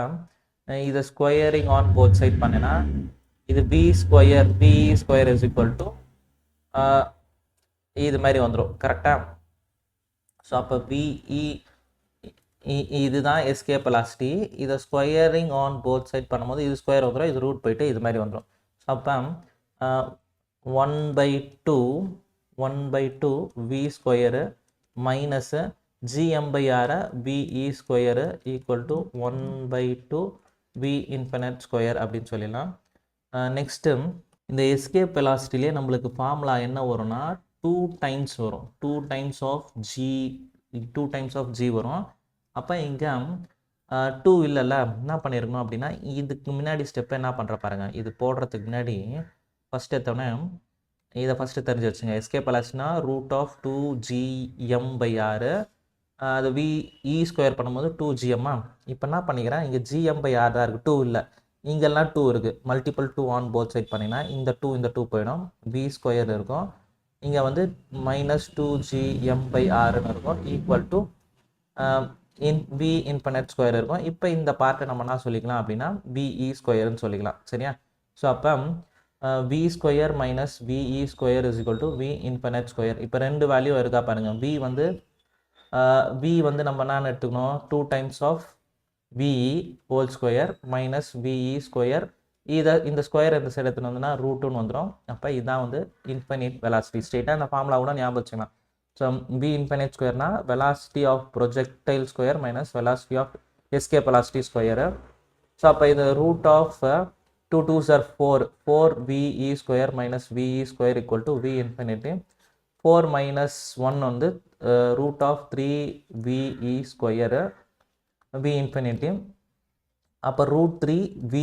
இதை ஸ்கொயரிங் ஆன் போத் சைட் பண்ணினா இது VE square is equal to இது மாதிரி வந்துடும். கரெக்டாக? ஸோ அப்போ VE இதுதான் எஸ்கேப் வெலாசிட்டி. இதை ஸ்கொயரிங் ஆன் போத் சைட் பண்ணும்போது இது ஸ்கொயர் வந்துடும், இது ரூட் போயிட்டு இது மாதிரி வந்துடும். ஸோ அப்போ 1/2 V square minus GM by R VE square equal to 1/2 V infinite square அப்படின்னு சொல்லிடலாம். நெக்ஸ்ட்டு இந்த எஸ்கேப் வெலாசிட்டிலே நம்மளுக்கு ஃபார்முலா என்ன வரும்னா 2 டைம்ஸ் வரும். 2 டைம்ஸ் ஆஃப் G வரும். அப்போ இங்கே 2 இல்லைல்ல, என்ன பண்ணியிருக்கணும் அப்படின்னா இதுக்கு முன்னாடி ஸ்டெப்பை என்ன பண்ணுற பாருங்கள். இது போடுறதுக்கு முன்னாடி ஃபஸ்ட் எடுத்தோடனே இதை ஃபஸ்ட்டு தெரிஞ்சு வச்சுங்க. எஸ்கேப் வெலாசிட்டினா root of 2GM by R. அது VE ஸ்கொயர் பண்ணும்போது 2GM. இப்போ என்ன பண்ணிக்கிறேன், இங்கே GM by R தான் இருக்குது, 2 இல்லை. இங்கெல்லாம் 2 இருக்குது, மல்டிபிள் 2 ஆன் போத் சைட் பண்ணினா இந்த 2 போயிடும், V ஸ்கொயர் இருக்கும். இங்கே வந்து -2GM by Rன்னு இருக்கும், equal to V infinite square இருக்கும். இப்போ இந்த பார்ட்டை நம்ம என்ன சொல்லிக்கலாம் அப்படின்னா VE ஸ்கொயர்னு சொல்லிக்கலாம். சரியா? ஸோ அப்போ V square minus VE square is equal to V infinite square. இப்போ 2 வேல்யூ இருக்கா பாருங்கள். V வந்து நம்ம என்ன எடுத்துக்கணும், 2 times of VE whole square minus VE square. இந்த ஸ்கொயர் இந்த சைடு எடுத்துன்னு வந்துன்னா ரூட்டுன்னு வந்துடும். அப்போ இதுதான் வந்து இன்ஃபினிட் வெலாசிட்டி. ஸ்ட்ரெயிட்டாக இந்த ஃபார்முலா கூட ஞாபகம் வச்சுக்கலாம். ஸோ V இன்ஃபினிட் ஸ்கொயர்னா velocity of projectile square minus velocity of escape velocity square. So அப்போ இது root of 2 2s are 4 VE square minus VE square equal to V infinity. 4 minus 1 வந்து root of 3 VE square V infinity. அப்போ √3 V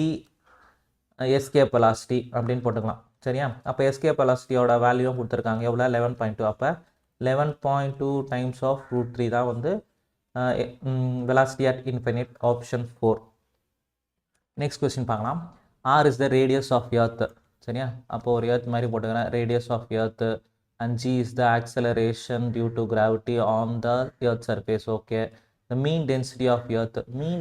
escape velocity அப்படின்னு போட்டுக்கலாம். சரியா? அப்போ escape வெலாசிட்டியோட வேல்யூவும் கொடுத்துருக்காங்க, எவ்வளோ 11.2. அப்போ 11.2 டைம்ஸ் ஆஃப் √3 தான் வந்து velocity at infinite, option 4. Next question பார்க்கலாம். R is the radius of earth. சரியா? அப்போ ஒரு எர்த் மாதிரி போட்டுக்கிறேன், radius of earth, and G is the acceleration due to gravity on the earth surface. Okay. The mean density of earth, mean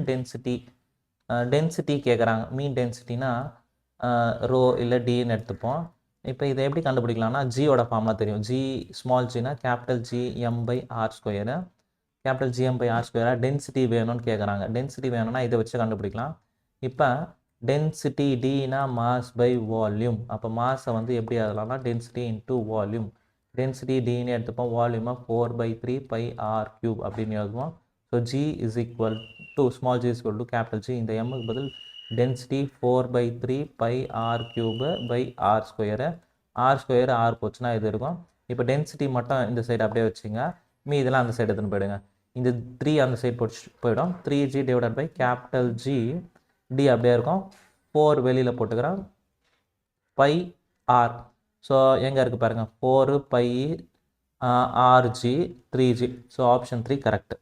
density கேட்குறாங்க. மீன் டென்சிட்டினா row இல்லை டின்னு எடுத்துப்போம். இப்போ இதை எப்படி கண்டுபிடிக்கலாம்னா ஜியோட ஃபார்முலா தெரியும். ஜி ஸ்மால் ஜினா capital GM by R square, capital GM by R ஸ்கொயராக டென்சிட்டி வேணும்னு கேட்குறாங்க. டென்சிட்டி வேணும்னா இதை வச்சு கண்டுபிடிக்கலாம். இப்போ டென்சிட்டி டினா மாஸ் பை வால்யூம். அப்போ மாஸை வந்து எப்படி ஆகலாம்னா டென்சிட்டி இன்டூ வால்யூம். டென்சிட்டி டின்னு எடுத்துப்போம், வால்யூமாக 4/3 πr³ அப்படின்னு எழுதுவோம். ஸோ G is equal to small g is equal to capital G. இந்த எம்முக்கு பதில் density 4/3 pi R cube by r square. R square r போச்சுன்னா இது இருக்கும். இப்போ டென்சிட்டி மட்டும் இந்த சைடு அப்படியே வச்சுங்க, இதெல்லாம் அந்த சைடு எடுத்துன்னு போயிடுங்க. இந்த 3 அந்த சைடு போயிடும். 3g divided by capital g d அப்படியே இருக்கும். 4 வெளியில் போட்டுக்கிறேன், பை ஆர். ஸோ எங்கே இருக்குது பாருங்கள், 4 by r g 3g. So option 3 correct.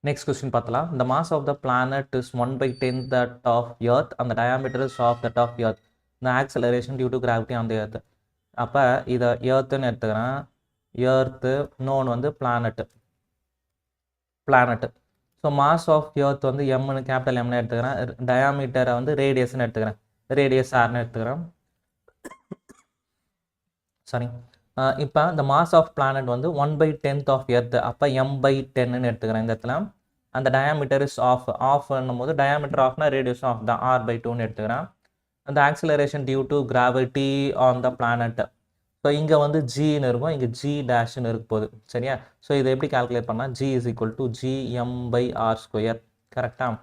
Next question பார்த்தலாம். The mass of the planet is 1/10 that of Earth and the diameter is of that of Earth. The acceleration due to gravity on the Earth. அப்போ இதை எர்த்துன்னு எடுத்துக்கிறேன். Earth இன்னொன்று வந்து planet. So mass of earth வந்து எம்னு capital எம்னு எடுத்துக்கிறேன். டயாமீட்டரை வந்து ரேடியஸ்ன்னு எடுத்துக்கிறேன். ரேடியஸ் ஆர்னு எடுத்துக்கிறேன். சாரி. இப்போ இந்த மாஸ் ஆஃப் பிளானட் வந்து 1/10 ஆஃப் எர்த். அப்போ m/10ன்னு எடுத்துக்கிறேன் இந்த இடத்துல. அந்த டயாமீட்டர் இஸ் ஆஃப்னும் போது டயாமீட்டர் ஆஃப்னா ரேடியஸ் ஆஃப் தான் r/2ன்னு எடுத்துக்கிறேன். அந்த acceleration due to gravity on the planet. So இங்கே வந்து ஜின்னு இருக்கும், இங்கே ஜி டேஷ்னு இருக்க போகுது. சரியா? ஸோ இதை எப்படி கால்குலேட் பண்ணால் G is equal to gm/r². கரெக்டாக?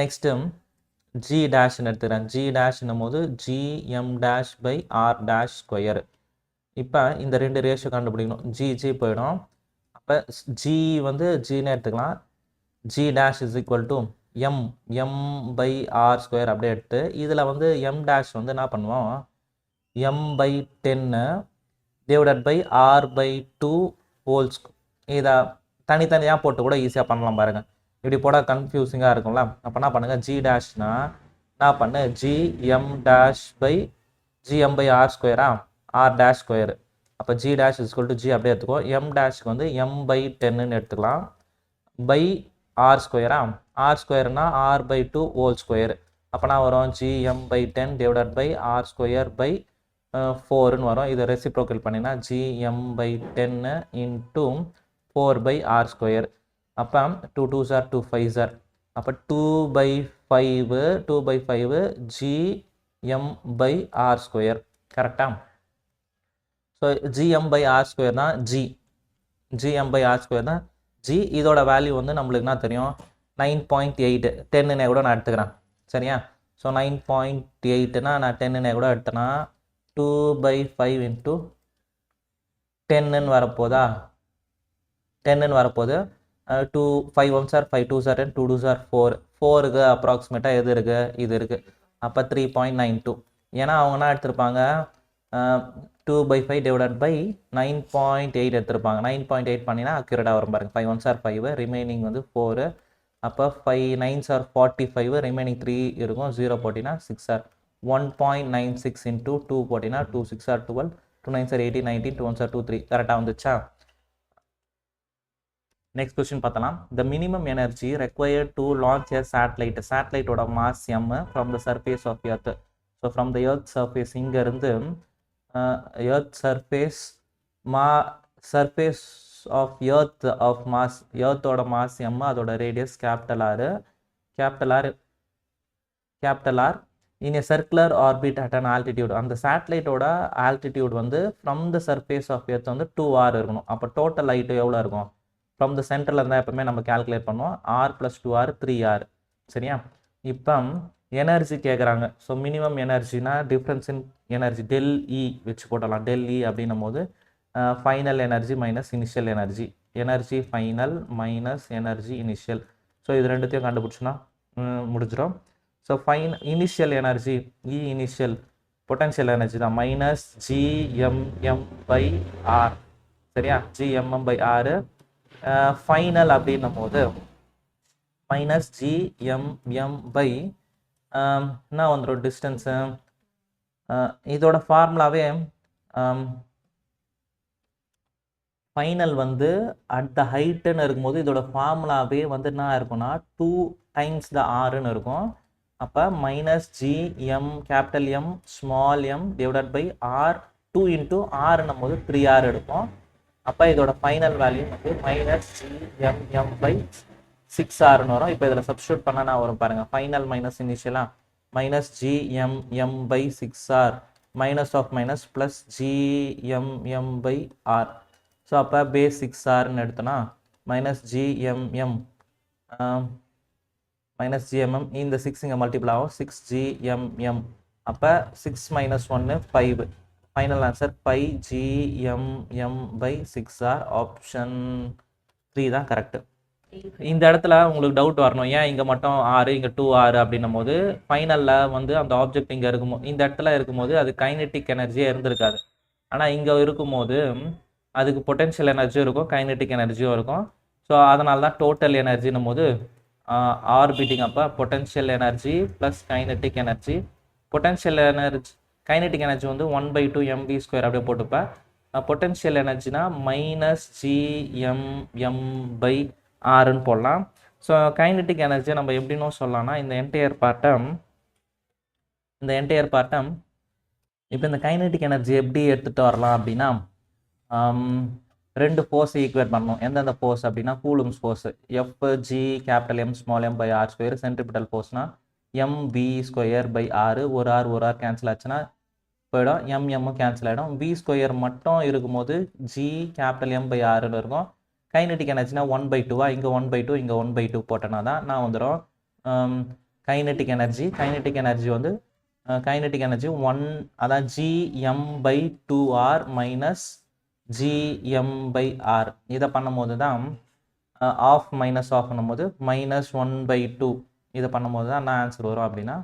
நெக்ஸ்ட்டு ஜி டேஷ்னு எடுத்துக்கிறேன். ஜி டேஷ்னும் போது gm'/r'². இப்போ இந்த ரெண்டு ரேஷியோ கண்டுபிடிக்கணும். ஜி போயிடும். அப்போ ஜி வந்து ஜின்னு எடுத்துக்கலாம். G dash is equal to m/r² அப்படியே எடுத்து இதில் வந்து m டேஷ் வந்து என்ன பண்ணுவோம், m/10 divided by r/2 holes. இதை தனித்தனியாக போட்டு கூட ஈஸியாக பண்ணலாம் பாருங்கள். இப்படி போட கன்ஃபியூசிங்காக இருக்கும்ல. அப்போ என்ன பண்ணுங்கள், ஜி டேஷ்னா என்ன பண்ணு, gm'/r², r'². அப்போ g dash is equal to g அப்படியே எடுத்துக்கோ. m டேஷ்க்கு வந்து m/10ன்னு எடுத்துக்கலாம். பை r², r²னா r/2 ஹோல் ஸ்கொயர். அப்போனா வரும் gm/10 டிவைடட் பை r²/4ன்னு வரும். இதை ரெசிப்ரோக்கல் பண்ணினா gm/10 இன்ட்டு 4/r². அப்போ 2 2s are 2 5s are. அப்போ 2/5 gm/r². கரெக்டா? ஸோ gm/r² தான் gm/r² தான் ஜி. இதோட வேல்யூ வந்து நம்மளுக்கு என்ன தெரியும், 9.8. 10ன்னு கூட நான் எடுத்துக்கிறேன். சரியா? ஸோ 9.8னா நான் 10ன்னு கூட எடுத்தேன்னா 2/5 இன்ட்டு 10ன்னு வரப்போதா, 10ன்னு வரப்போது. 2 5 1s are 5 2s are 10 2 2s are 4. 4க்கு அப்ராக்சிமேட்டாக எது இருக்குது, இது இருக்குது. அப்போ 3.92. ஏன்னா அவங்க என்ன எடுத்திருப்பாங்க, 2/5 டிவைடட் பை 9.8 எடுத்திருப்பாங்க. 9.8 பண்ணினா அக்யூரேட்டாக வரும் பாருங்க. 5 1s are 5, ரிமைனிங் வந்து 4. அப்போ 5 9s are 45, ரிமைனிங் 3 இருக்கும். 0 போட்டினா 6 are 1.96 இன்ட்டு 2 போட்டினா 2 6 are 12, 2 9s are 18 19, 2 1s are 2 3. கரெக்டாக வந்துச்சா? நெக்ஸ்ட் கொஸ்டின் பார்த்தலாம். The minimum energy required to launch a satellite. சேட்டலைட்டோட mass m from the surface of earth. So from the earth surface, இங்கேருந்து earth surface surface of earth of mass, எர்த்தோட mass m, அதோட radius capital R in a circular orbit at an altitude. அந்த சேட்டலைட்டோட altitude வந்து from the surface of earth வந்து 2r இருக்கணும். அப்போ total height எவ்வளோ இருக்கும், ஃப்ரம் த சென்டரில் இருந்தால் எப்பவுமே நம்ம கேல்குலேட் பண்ணுவோம். r + 2r 3r. சரியா? இப்போ எனர்ஜி கேட்குறாங்க. ஸோ மினிமம் எனர்ஜினா டிஃப்ரென்ஸ் இன் எனர்ஜி ΔE வச்சு போட்டலாம். ΔE அப்படின்னும் போது final energy minus initial energy, energy final minus energy initial. So இது ரெண்டுத்தையும் கண்டுபிடிச்சோன்னா முடிஞ்சிடும். So initial energy E initial potential energy தான் மைனஸ் gmm/r. சரியா? gmm/r. ஃபைனல் அப்படின்னும் போது மைனஸ் gmm என்ன வந்துடும் டிஸ்டன்ஸு. இதோட ஃபார்முலாவே ஃபைனல் வந்து அட் த ஹைட்டுன்னு இருக்கும்போது இதோட ஃபார்முலாவே வந்து என்ன இருக்கும்னா 2 times the rன்னு இருக்கும். அப்போ minus gm capital M small m divided by r 2 into rன்னும் போது 3r எடுப்போம். அப்போ இதோட ஃபைனல் வேல்யூ வந்து மைனஸ் gmm/6rன்னு வரும். இப்போ இதில் சப்ஸ்டியூட் பண்ணால் நான் வரும் பாருங்கள். ஃபைனல் மைனஸ் இனிஷியலாக minus gmm/6r minus of minus plus gmm/r. So அப்போ பேஸ் 6rன்னு எடுத்தோன்னா மைனஸ் gmm மைனஸ் ஜிஎம்எம் இந்த 6 இங்கே மல்டிபிள் ஆகும் 6 GMM. அப்போ 6 minus 1 5. Final answer 5 GMM/6 or option 3 தான் கரெக்டு. இந்த இடத்துல உங்களுக்கு டவுட் வரணும், ஏன் இங்கே மட்டும் 6 இங்கே 2 6 அப்படின்னும் போது ஃபைனலில் வந்து அந்த ஆப்ஜெக்ட் இங்கே இருக்கும்போது இந்த இடத்துல இருக்கும்போது அது கைனெட்டிக் எனர்ஜியே இருந்திருக்காது. ஆனால் இங்கே இருக்கும்போது அதுக்கு பொட்டென்ஷியல் எனர்ஜியும் இருக்கும், கைனெட்டிக் எனர்ஜியும் இருக்கும். ஸோ அதனால தான் டோட்டல் எனர்ஜின்னும் போது ஆர்பிட்டிங் அப்போ potential energy plus kinetic energy. Potential energy kinetic energy வந்து 1/2 mv² அப்படியே போட்டுப்பேன். பொட்டென்ஷியல் எனர்ஜினா -GMM/Rன்னு போடலாம். ஸோ கைனெட்டிக் எனர்ஜியை நம்ம எப்படின்னு சொல்லலாம்னா இந்த என்டையர் பார்ட்டை இப்போ இந்த கைனெட்டிக் எனர்ஜி எப்படி எடுத்துகிட்டு வரலாம் அப்படின்னா, ரெண்டு ஃபோர்ஸை ஈக்குவேட் பண்ணணும். எந்தெந்த ஃபோர்ஸ் அப்படின்னா Coulomb's force FG(M)(m)/r², centripetal ஃபோர்ஸ்னா mv²/r. ஒரு ஆர் கேன்சல் ஆச்சுன்னா போயிடும், எம்எம்மும் கேன்சல் ஆகிடும். v² மட்டும் இருக்கும்போது G(M)/rன்னு இருக்கும். கைனெட்டிக் எனர்ஜினா 1/2 இங்கே 1/2 இங்கே 1/2 போட்டோன்னா தான் நான் வந்துடும் கைனெட்டிக் எனர்ஜி. கைனெட்டிக் எனர்ஜி 1 அதான் GM/2R மைனஸ் GM/R. இதை பண்ணும்போது தான் ஆஃப் மைனஸ் ஆஃப் பண்ணும்போது -1/2. இதை பண்ணும்போது தான் என்ன ஆன்சர் வரும் அப்படின்னா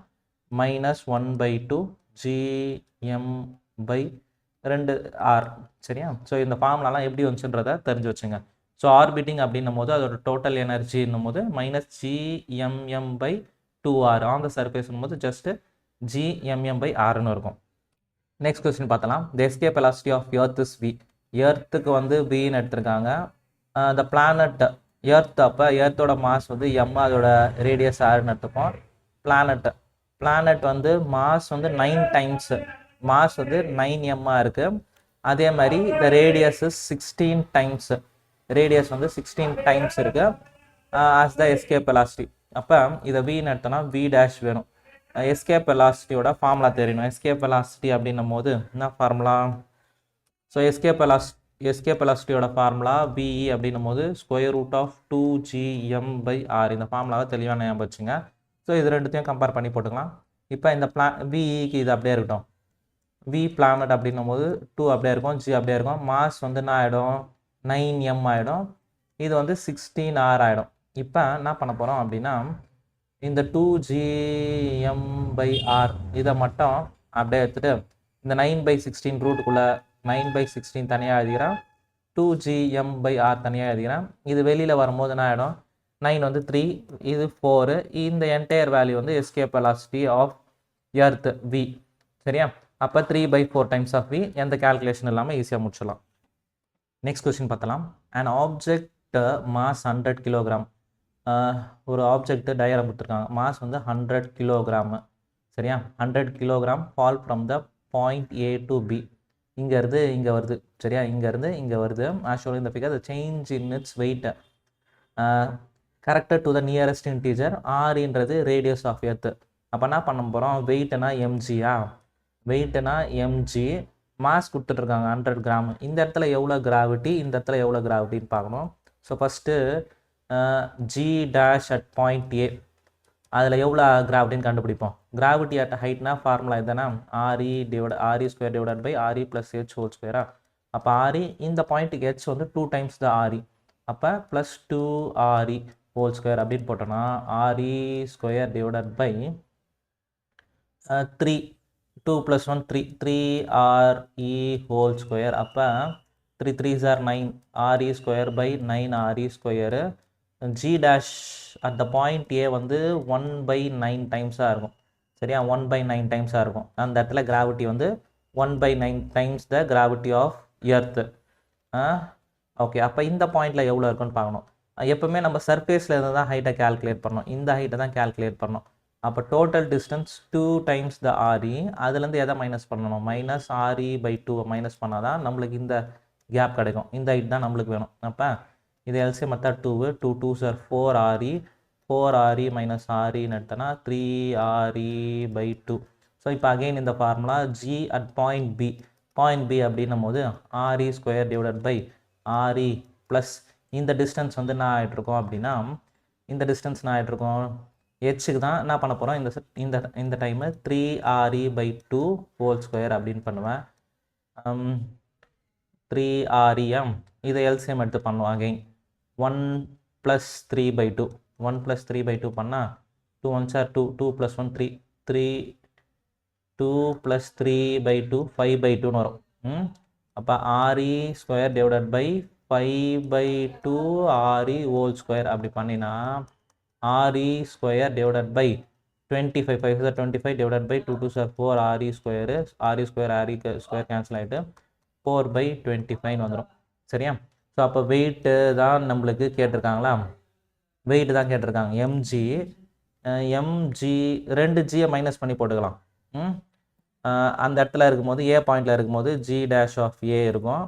-1/2 GM/2R. சரியா? ஸோ இந்த ஃபார்முலாலாம் எப்படி வந்துச்சுன்றதை தெரிஞ்சு வச்சுங்க. ஸோ ஆர்பிட்டிங் அப்படின்னும் போது அதோட டோட்டல் எனர்ஜின்னும் போது -GMM/2R ஆன் த சர்ஃபேஸ்னும் போது ஜஸ்ட்டு GMM/Rன்னு இருக்கும். நெக்ஸ்ட் கொஸ்டின் பார்த்தலாம். The escape velocity of earth is V. எர்த்துக்கு வந்து Vன்னு எடுத்திருக்காங்க. த பிளானட் எர்த், அப்போ எர்த்தோட மாஸ் வந்து M, அதோட ரேடியஸ் Rன்னு எடுத்துப்போம். பிளானட் வந்து மாஸ் வந்து 9 டைம்ஸ், மாஸ் வந்து 9m இருக்குது. அதே மாதிரி த ரேடியஸ் 16 டைம்ஸ், ரேடியஸ் வந்து 16 டைம்ஸ் இருக்குது ஆஸ் த எஸ்கேப் வெலாசிட்டி. அப்போ இதை Vன்னு எடுத்தோன்னா V' வேணும். எஸ்கேப் வெலாசிட்டியோட ஃபார்முலா தெரியணும். எஸ்கேப் வெலாசிட்டி அப்படின்னும் போது என்ன ஃபார்முலா? ஸோ எஸ்கேப் வெலாசிட்டியோட ஃபார்முலா VE அப்படின்னும் போது √2GM/R. இந்த ஃபார்முலாவை தெளிவாக ஞாபகம் வச்சுங்க. ஸோ இது ரெண்டுத்தையும் கம்பேர் பண்ணி போட்டுக்கலாம். இப்போ இந்த VEக்கு இது அப்படியே இருக்கட்டும். V பிளானட் அப்படின்னும் போது 2 அப்படியே இருக்கும், G அப்படியே இருக்கும். மாஸ் வந்து என்ன ஆகிடும்? 9m ஆகிடும். இது வந்து 16R ஆகிடும். இப்போ என்ன பண்ண போகிறோம் அப்படின்னா இந்த 2GM/R இதை மட்டும் அப்படியே எடுத்துகிட்டு இந்த 9/16 ரூட்டுக்குள்ளே 9/16 தனியாக எழுதிக்கிறேன், 2GM/R தனியாக எழுதிக்கிறேன். இது வெளியில் வரும்போது என்ன ஆகிடும்? 9 வந்து 3, இது 4. இந்த என்டையர் வேல்யூ வந்து escape velocity of earth V. சரியா? அப்போ 3/4 டைம்ஸ் ஆஃப் V. எந்த கேல்குலேஷன் இல்லாமல் ஈஸியாக முடிச்சிடலாம். நெக்ஸ்ட் கொஸ்டின் பார்த்தலாம். And object mass 100 kilogram. ஒரு ஆப்ஜெக்ட் டயக்ராம் கொடுத்துருக்காங்க. மாஸ் வந்து 100 கிலோகிராமு. சரியா? 100 kilogram fall from the point A to B. இங்கேருந்து இங்கே வருது. சரியா? இங்கேருந்து இங்கே வருது. ஆக்சுவலி இந்த figure the change in its weight corrected to the nearest integer. Rன்றது ரேடியஸ் ஆஃப் எர்த். அப்போ என்ன பண்ண போகிறோம்? வெயிட்னா mgயா? வெயிட்னா mg. மாஸ் கொடுத்துட்ருக்காங்க 100 கிராம். இந்த இடத்துல எவ்வளோ கிராவிட்டி, இந்த இடத்துல எவ்வளோ கிராவிட்டின்னு பார்க்கணும். So first G' at point A, அதில் எவ்வளோ கிராவிட்டின்னு கண்டுபிடிப்போம். கிராவிட்டி அட் ஹைட்னா ஃபார்முலா இதுதானே? RE² / RE + H². அப்போ RE இந்த பாயிண்ட்டுக்கு H வந்து 2 டைம்ஸ் த RE. அப்போ ப்ளஸ் 2RE² அப்படின்னு போட்டோன்னா RE² / 3, 2 + 1 3, 3RE². அப்போ 3 3s are 9, RE² / 9RE². G' at the point A வந்து 1/9 டைம்ஸாக இருக்கும். சரியா? 1/9 டைம்ஸாக இருக்கும். அந்த இடத்துல கிராவிட்டி வந்து 1/9 times the gravity of earth. Okay, அப்போ இந்த பாயிண்டில் எவ்வளோ இருக்குன்னு பார்க்கணும். எப்போவுமே நம்ம சர்ஃபேஸில் இருந்து தான் ஹைட்டை கேல்குலேட் பண்ணணும். இந்த ஹைட்டை தான் கேல்குலேட் பண்ணணும். அப்போ டோட்டல் டிஸ்டன்ஸ் 2 டைம்ஸ் த RE. அதுலேருந்து எதை மைனஸ் பண்ணணும்? -RE/2 மைனஸ் பண்ணால் தான் நம்மளுக்கு இந்த கேப் கிடைக்கும். இந்த ஹைட் தான் நம்மளுக்கு வேணும். அப்போ இது LCM method 2 2s are 4RE. 4RE - REன்னு எடுத்தோன்னா 3RE/2. ஸோ இப்போ அகெயின் இந்த formula G at point B. Point B அப்படின்னும் போது RE² / RE ப்ளஸ் இந்த டிஸ்டன்ஸ் வந்து என்ன ஆகிட்ருக்கோம் அப்படின்னா, இந்த டிஸ்டன்ஸ் என்ன ஆகிட்ருக்கோம்? ஹெச்சுக்கு தான் என்ன பண்ண போகிறோம் இந்த இந்த டைமு 3re/2 ஹோல் ஸ்கொயர் அப்படின்னு பண்ணுவேன். 3re இதை எல்சிஎம் எடுத்து பண்ணுவோம். அகைன் 1 + 3/2 1 + 3/2 பண்ணால் 2 1s are 2 2 + 1 3 3 2 + 3/2 5/2 வரும். அப்போ re² / 5/2 re ஹோல் ஸ்கொயர் அப்படி பண்ணினா re² / 25 5 is 25 / 2 2s are 4 re² cancel ஆகிட்டு 4/25 வந்துடும். சரியா? ஸோ அப்போ வெயிட்டு தான் நம்மளுக்கு கேட்டிருக்காங்களா? வெயிட் தான் கேட்டிருக்காங்க. mg 2gயை மைனஸ் பண்ணி போட்டுக்கலாம். அந்த இடத்துல இருக்கும்போது ஏ பாயிண்டில் இருக்கும்போது g' இருக்கும்.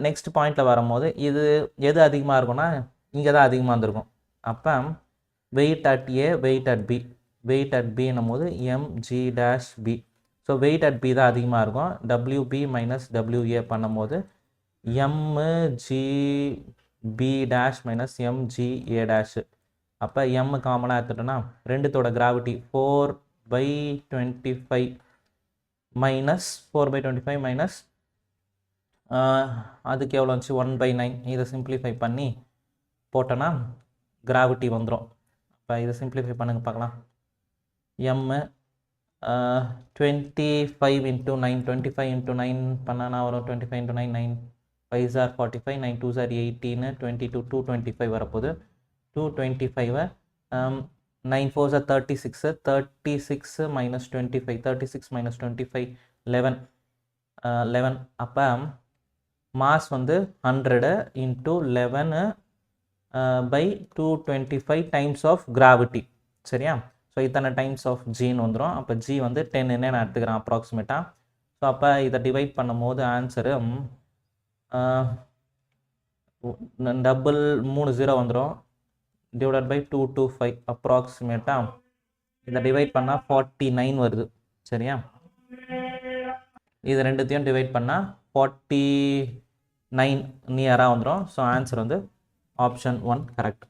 நெக்ஸ்ட் பாயிண்டில் வரும்போது இது எது அதிகமாக இருக்கும்னா இங்கே தான் அதிகமாக இருந்திருக்கும். அப்போ weight at A weight at B weight at பின்னும் போது mg'(b). So wait at B தான் அதிகமாக இருக்கும். wb - wa பண்ணும்போது mgb' - mga'. அப்போ m காமனாக எடுத்துட்டோன்னா ரெண்டுத்தோட கிராவிட்டி 4/25 -4/25 அதுக்கு எவ்வளோ வந்துச்சு 1/9. இதை சிம்பிளிஃபை பண்ணி போட்டோன்னா கிராவிட்டி வந்துடும். இப்போ இதை சிம்பிளிஃபை பண்ணுங்க பார்க்கலாம். m 25 × 9 25 × 9 பண்ணானா வரும் 25 × 9 9 5s are 45 9 2s are 18 22 225 வரப்போகுது. 225 9 4s are 36 36 - 25 36 - 25 11 11. அப்போ மாஸ் வந்து 100 × 11/225 டைம்ஸ் ஆஃப் கிராவிட்டி. சரியா? ஸோ இத்தனை டைம்ஸ் ஆஃப் ஜின்னு வந்துடும். அப்போ ஜி வந்து 10ன்னு நான் எடுத்துக்கிறேன் அப்ராக்சிமேட்டாக. ஸோ அப்போ இதை டிவைட் பண்ணும் போது ஆன்சரு டபுள் 3 0 வந்துடும். /225 அப்ராக்சிமேட்டாக இதை டிவைட் பண்ணால் 49 வருது. சரியா? இது ரெண்டுத்தையும் டிவைட் பண்ணால் 49 நியராக வந்துடும். ஸோ ஆன்சர் வந்து option 1 correct.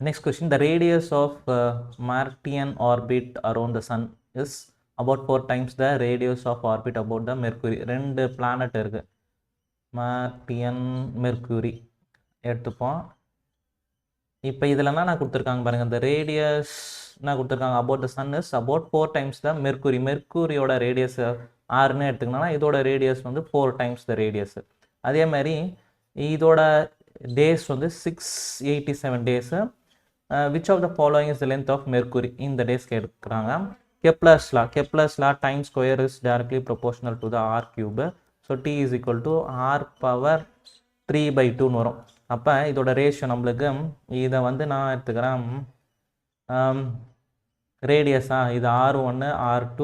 Next question, the radius of Martian orbit around the sun is about 4 times the radius of orbit about the Mercury. ரெண்டு பிளானட் இருக்குது, மார்டியன் மெர்க்குரி எடுத்துப்போம். இப்போ இதில் என்ன கொடுத்துருக்காங்க பாருங்கள், இந்த ரேடியஸ் என்ன கொடுத்துருக்காங்க, about the sun is about 4 times the Mercury. மெர்க்குரியோட radius 6ன்னு எடுத்துக்கணும்னா இதோட ரேடியஸ் வந்து 4 times the radius. அதே மாதிரி இதோட டேஸ் வந்து 687 days. which of the following is the length of Mercury? இந்த டேஸ் கேட்குறாங்க. Kepler's law time square is directly proportional to the r cube. So t is equal to r power 3/2 வரும். அப்போ இதோட ratio நம்மளுக்கு இதை வந்து நான் எடுத்துக்கிறேன் ரேடியஸா, இது r1 r2,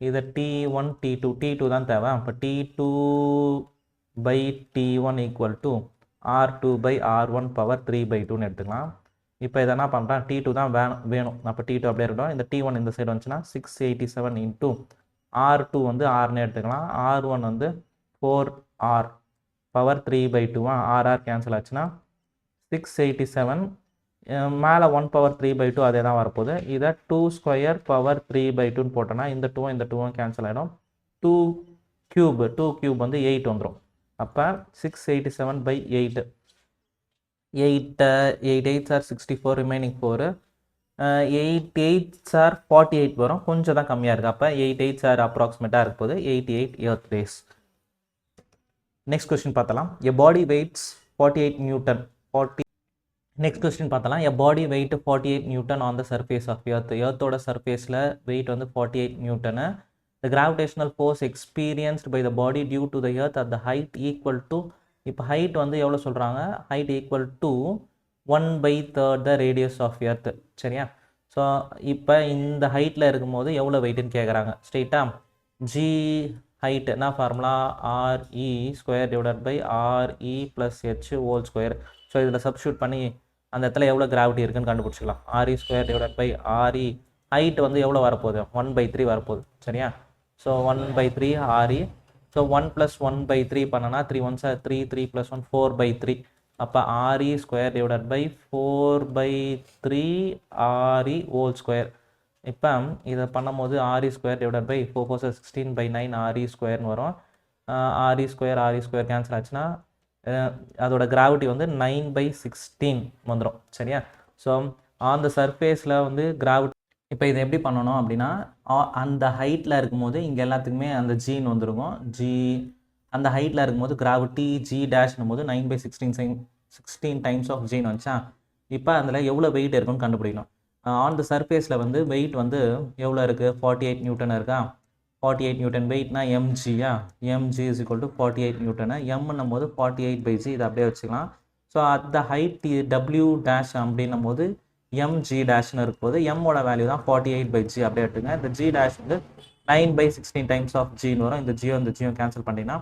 இதை t1 t2 தான் தேவை. அப்போ t2/t1 = r2/r1 பவர் 3/2ன்னு எடுத்துக்கலாம். இப்போ இதை என்ன பண்ணுறேன், t2 தான் வேணும். அப்போ t2 அப்படியே இருக்கட்டும். இந்த t1 இந்த சைடு வந்துச்சுன்னா 687 × r2 வந்து rன்னு எடுத்துக்கலாம். r1 வந்து 4r பவர் 3/2 r கேன்சல் ஆச்சுன்னா 687 மேலே 1 பவர் 3/2 அதே தான் வரப்போகுது. இதை 2² பவர் 3/2ன்னு போட்டோன்னா இந்த 2 கேன்சல் ஆகிடும். 2³ வந்து 8 வந்துடும். அப்போ 687/8 8 8s are 64 remaining 4 8 8s are 48 வரும். கொஞ்சம் தான் கம்மியாக இருக்குது. அப்போ 8 8s are அப்ராக்சிமேட்டாக இருக்க போது 88 earth days. நெக்ஸ்ட் கொஸ்டின் பார்த்தலாம். a body weighs 48 Newton. Next question பார்த்தலாம். a body weight 48 Newton on the surface of earth. எர்த்தோட சர்ஃபேஸில் வெயிட் வந்து 48 newton. the gravitational force experienced by the body due to the earth at the height equal to, இப்போ height வந்து எவ்வளோ சொல்கிறாங்க, height equal to 1/3 the radius of earth. சரியா? So இப்போ இந்த ஹைட்டில் இருக்கும்போது எவ்வளோ வெயிட்டுன்னு கேட்குறாங்க. ஸ்ட்ரெயிட்டாக ஜி ஹைட் என்ன formula, RE² / RE + H whole square. So இதில் சப்ஸ்டியூட் பண்ணி அந்த இடத்துல எவ்வளோ கிராவிட்டி இருக்குன்னு கண்டுபிடிச்சிக்கலாம். RE² / RE ஹைட் வந்து எவ்வளோ வரப்போகுது, 1/3 வரப்போகுது. சரியா? So 1/3 RE. ஸோ 1 + 1/3 பண்ணனா 3 1s are 3 3 + 1 4/3. அப்போ RE square divided by 4/3 RE whole square. இப்போ இதை பண்ணும்போது RE square divided by 4 4 16/9 RE ஸ்கொயர்னு வரும். RE ஸ்கொயர் கேன்சல் ஆச்சுன்னா அதோட கிராவிட்டி வந்து 9/16 வந்துடும். சரியா? ஸோ ஆன் த சர்ஃபேஸில் வந்து கிராவிட்டி. இப்போ இதை எப்படி பண்ணணும் அப்படின்னா, அந்த ஹைட்டில் இருக்கும்போது இங்கே எல்லாத்துக்குமே அந்த ஜின்னு வந்துருக்கும். அந்த ஹைட்டில் இருக்கும்போது கிராவிட்டி G டேஷ்னும் போது 9/16 டைம்ஸ் ஆஃப் ஜின்னு வந்துச்சா. இப்போ அதில் எவ்வளோ வெயிட் இருக்குன்னு கண்டுபிடிக்கணும். ஆன் த சர்ஃபேஸில் வந்து வெயிட் வந்து எவ்வளோ இருக்குது? 48 நியூட்டன் இருக்கா? 48 நியூட்டன். வெயிட்னா mgயா, mg is equal to 48 newton. எம்னும் போது 48/g, இதை அப்படியே வச்சுக்கலாம். ஸோ அந்த ஹைட் W டேஷ் அப்படின்னும் போது mg டேஷ்னு இருக்கும்போது எம்மோட வேல்யூ தான் 48/g அப்படியே எடுத்துங்க. இந்த g டேஷ் வந்து 9/16 டைம்ஸ் ஆஃப் ஜின்னு வரும். இந்த ஜியும் கேன்சல் பண்ணிங்கன்னா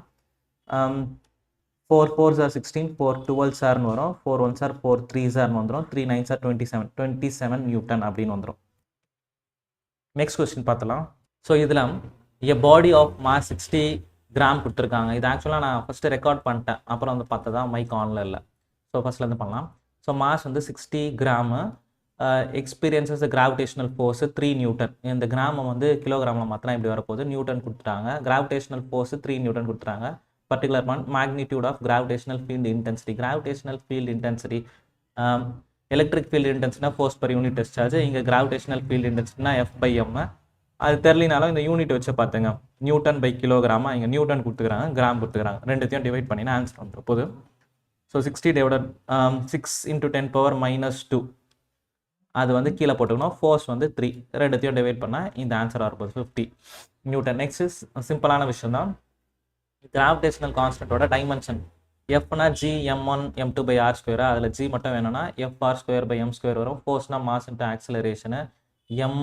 4 4s are 16, 4 12s are வரும். 4 1s are 4 3s are வந்துடும். 3 9s are 27 நியூட்டன் அப்படின்னு வந்துடும். நெக்ஸ்ட் கொஸ்டின் பார்த்தலாம். ஸோ இதில் a body of mass 60 gram கொடுத்துருக்காங்க. இது ஆக்சுவலாக நான் ஃபஸ்ட்டு ரெக்கார்ட் பண்ணிட்டேன், அப்புறம் வந்து பார்த்தா மைக் ஆனில் இல்லை. ஸோ ஃபஸ்ட்லேருந்து பண்ணலாம். ஸோ மாஸ் வந்து 60 gram, experiences gravitational force 3 newton. இந்த கிராமை வந்து கிலோகிராமில் மாற்றினா இப்படி வரப்போகுது. நியூட்டன் கொடுத்துட்டாங்க. கிராவிடேஷனல் ஃபோர்ஸு 3 நியூட்டன் கொடுத்துட்டாங்க. Particular magnitude of gravitational field intensity. Gravitational field intensity, electric field இன்டென்சிட்டினா ஃபோர்ஸ் பர் யூனிட் டிஸ்சார்ஜ். இங்கே கிராவிடேஷனல் ஃபீல்டு இன்டென்சிட்டினா F/m. அது தெரியலினாலும் இந்த யூனிட் வச்சு பார்த்துங்க. நியூட்டன் பை கிலோகிராமா, இங்கே நியூட்டன் கொடுத்துக்கிறாங்க, கிராம் கொடுத்துக்கிறாங்க. ரெண்டுத்தையும் டிவைட் பண்ணினா ஆன்சர் வந்துடும் போது. ஸோ 60 டிவைடட் 6 × 10⁻², அது வந்து கீழே போட்டுக்கணும். ஃபோர்ஸ் வந்து 3, ரெண்டுத்தையும் டிவைட் பண்ணால் இந்த ஆன்சர் வரப்போகுது 50 நியூட்டன். நெக்ஸ்ட் சிம்பிளான விஷயம் தான். கிராவிடேஷனல் கான்ஸ்டன்ட்டோட டைமென்ஷன் எஃப்னா G m1 m2/r². அதில் G மட்டும் வேணும்னா Fr²/m² வரும். ஃபோர்ஸ்னா மாஸ் இன்ட்டு ஆக்சிலரேஷனு, m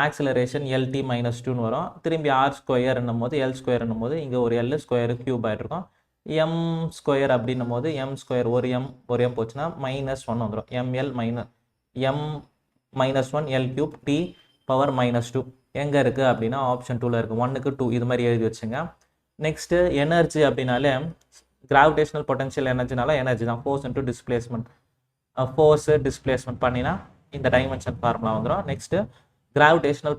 ஆக்சிலரேஷன் LT - 2ன்னு வரும். திரும்பி R² என்னும் போது L² என்னும் போது இங்கே ஒரு L ஸ்கொயர் கியூப் ஆகிட்ருக்கும். m² அப்படின்னும் போது m², ஒரு m போச்சுன்னா -1 வந்துடும். ml m-1 L³ T⁻². எங்கே இருக்குது அப்படின்னா ஆப்ஷன் 2ல் இருக்குது. 1க்கு 2 இது மாதிரி எழுதி வச்சுங்க. நெக்ஸ்ட்டு எனர்ஜி அப்படின்னாலே கிராவிடேஷனல் பொட்டன்ஷியல் எனர்ஜினால எனர்ஜி தான். Force into displacement, force displacement பண்ணினா இந்த டைமென்ஷன் ஃபார்முலா வந்துடும். நெக்ஸ்ட்டு கிராவிடேஷனல்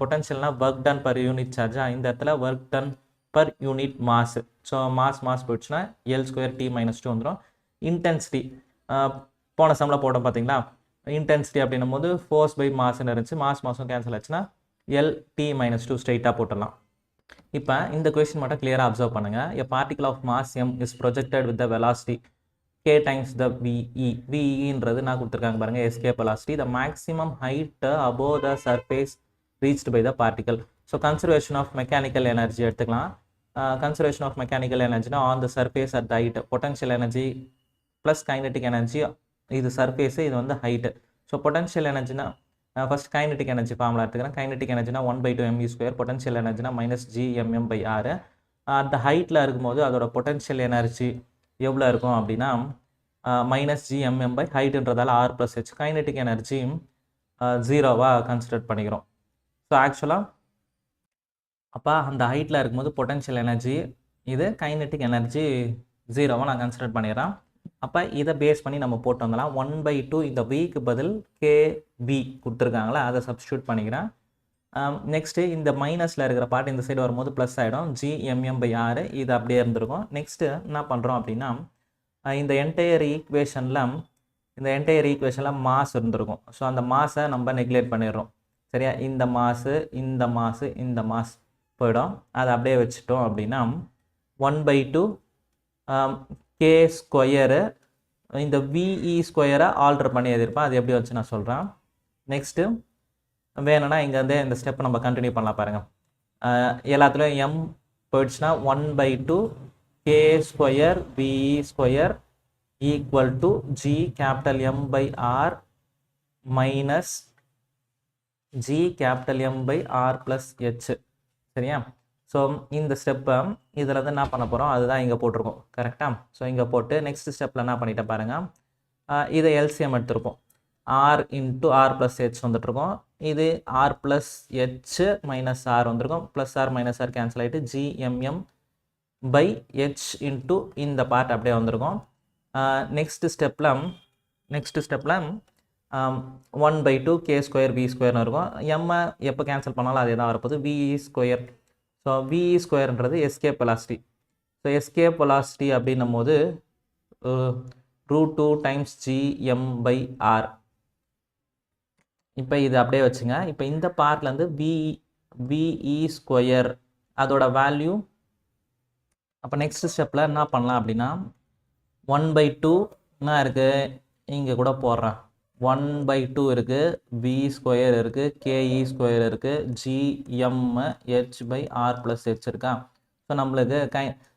பொட்டன்ஷியல்னா ஒர்க் டன் பர் யூனிட் சார்ஜா. இந்த இடத்துல work done per unit mass. So mass போயிடுச்சுன்னா L² T-2 வந்துடும். இன்டென்சிட்டி போன சம்மில் போட்டோம் பார்த்தீங்களா. இன்டென்சிட்டி அப்படின்னும் போது ஃபோர்ஸ் பை மாஸ்ன்னு இருந்துச்சு. மாஸும் கேன்சல் ஆச்சுன்னா LT-2 ஸ்ட்ரைட்டாக போட்டுடலாம். இப்போ இந்த கொஸ்டின் மட்டும் கிளியராக அப்சர்வ் பண்ணுங்கள். A particle of mass m is projected with the velocity k times the VE நான் கொடுத்துருக்காங்க பாருங்கள். Escape velocity, the maximum height above the surface reached by the particle. So conservation of mechanical energy எடுத்துக்கலாம். Conservation of mechanical எனர்ஜினா on the surface at height, potential energy plus kinetic energy. இது surface, இது வந்து height. So potential எனர்ஜினா first kinetic energy formula எடுத்துக்கிறேன். Kinetic எனர்ஜினா 1/2 mv², potential எனர்ஜினா -g mm/r. அந்த ஹைட்டில் இருக்கும்போது அதோட பொட்டன்ஷியல் எனர்ஜி எவ்வளோ இருக்கும் அப்படின்னா -g mm பை ஹைட்டுன்றதால r + h. கைனட்டிக் எனர்ஜி 0வாக கன்சிடர் பண்ணிக்கிறோம். ஸோ ஆக்சுவலாக அப்போ அந்த ஹைட்டில் இருக்கும்போது பொட்டன்ஷியல் எனர்ஜி இது, கைனட்டிக் எனர்ஜி 0வாக நான் கன்சிடர் பண்ணிடுறேன். அப்போ இதை பேஸ் பண்ணி நம்ம போட்டு வந்துடலாம். 1/2 இந்த வீக்கு பதில் kb கொடுத்துருக்காங்களா, அதை சப்ஸ்டியூட் பண்ணிக்கிறேன். நெக்ஸ்ட்டு இந்த மைனஸில் இருக்கிற பார்ட் இந்த சைடு வரும்போது ப்ளஸ் ஆகிடும். g mm/r இது அப்படியே இருந்திருக்கும். நெக்ஸ்ட்டு என்ன பண்ணுறோம் அப்படின்னா இந்த என்டையர் ஈக்குவேஷனில் மாஸ் இருந்திருக்கும். ஸோ அந்த மாஸை நம்ம நெக்லெக்ட் பண்ணிடுறோம். சரியா? இந்த மாஸ் போயிடும். அதை அப்படியே வச்சுட்டோம் அப்படின்னா 1/2 k². இந்த VE² ஆல்டர் பண்ணி எழுதியிருப்பேன். அது எப்படி வச்சு நான் சொல்கிறேன். நெக்ஸ்ட்டு வேணும்னா இங்கேருந்தே இந்த ஸ்டெப்பை நம்ம கண்டினியூ பண்ணலாம் பாருங்கள். எல்லாத்துலேயும் m போயிடுச்சுன்னா 1/2 k² VE² equal to G M/r minus G M/r + h. சரியா? ஸோ இந்த ஸ்டெப்பை இதில் வந்து என்ன பண்ண போகிறோம், அதுதான் இங்கே போட்டிருக்கோம். கரெக்டாக? ஸோ இங்கே போட்டு நெக்ஸ்ட் ஸ்டெப்பில் என்ன பண்ணிட்டேன் பாருங்கள். இதை LCM எடுத்திருக்கோம். r × r + h வந்துட்டுருக்கோம். இது r + h மைனஸ் r வந்திருக்கும். +r - r கேன்சல் ஆகிட்டு G mm/h இன்ட்டு இந்த பார்ட் அப்படியே வந்திருக்கும். நெக்ஸ்ட் ஸ்டெப்பில் 1/2 கே ஸ்கொயர் வி ஸ்கொயர்னு இருக்கும். எம்மை எப்போ கேன்சல் பண்ணாலும் அதே தான் வரப்போகுது, விஇ ஸ்கொயர். ஸோ விஇ ஸ்கொயர்ன்றது escape velocity. So escape velocity அப்படின்னும் போது √2 டைம்ஸ் gm/r. இப்போ இது அப்படியே வச்சுங்க. இப்போ இந்த பார்ட்லேருந்து விஇ ஸ்கொயர் அதோட வேல்யூ. அப்போ நெக்ஸ்ட் ஸ்டெப்பில் என்ன பண்ணலாம் அப்படின்னா 1/2 என்ன இருக்குது, இங்கே கூட போடுறேன். 1/2 இருக்குது, வி ஸ்கொயர் இருக்குது, கேஇ ஸ்கொயர் இருக்குது, gmh/r + h இருக்கா. ஸோ நம்மளுக்கு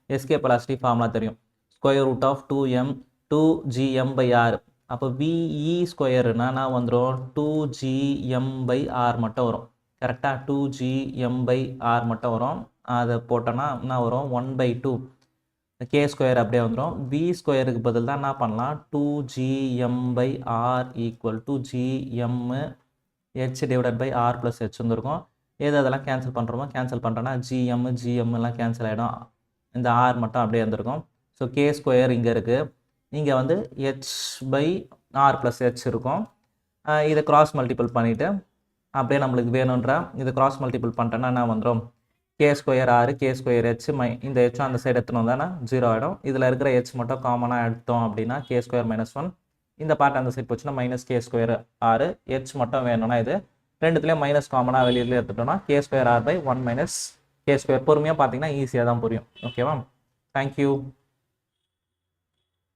எஸ்கேப் வெலாசிட்டி ஃபார்முலா தெரியும். √2m 2gm/r. அப்போ விஇ ஸ்கொயர்னா நான் வந்துடும் 2gm/r மட்டும் வரும். கரெக்டாக 2gm/r மட்டும் வரும். அதை போட்டோன்னா என்ன வரும், 1/2 கே ஸ்கொயர் அப்படியே வந்துடும். வி ஸ்கொயருக்கு பதில் தான் என்ன பண்ணலாம், 2gm/r = gmh/r + h வந்துருக்கும். அதெல்லாம் கேன்சல் பண்ணுறோமோ கேன்சல் பண்ணுறோன்னா gm எல்லாம் கேன்சல் ஆகிடும். இந்த ஆர் மட்டும் அப்படியே வந்துருக்கும். ஸோ கே ஸ்கொயர் இங்கே இருக்குது, இங்கே வந்து h/r + h இருக்கும். இதை கிராஸ் மல்டிபிள் பண்ணிவிட்டு அப்படியே நம்மளுக்கு வேணுன்ற இதை கிராஸ் மல்டிபிள் பண்ணிட்டேன்னா என்ன வந்துடும், k square r k square h இந்த ஹெச்சும் அந்த சைடு எடுத்துனோம் தானே 0 ஆகிடும். இதில் இருக்கிற ஹெச் மட்டும் காமனாக எடுத்தோம் அப்படின்னா கே ஸ்கொயர் -1. இந்த பார்ட் அந்த சைடு போச்சுன்னா -கே ஸ்கொயர் ஆர். ஹெச் மட்டும் வேணும்னா இது ரெண்டுத்துலேயும் மைனஸ் காமனாக வெளியில் எடுத்துட்டோம்னா K square r/1 - K square. பொறுமையாக பார்த்தீங்கன்னா ஈஸியாக தான் புரியும். ஓகேவா? தேங்க்யூ.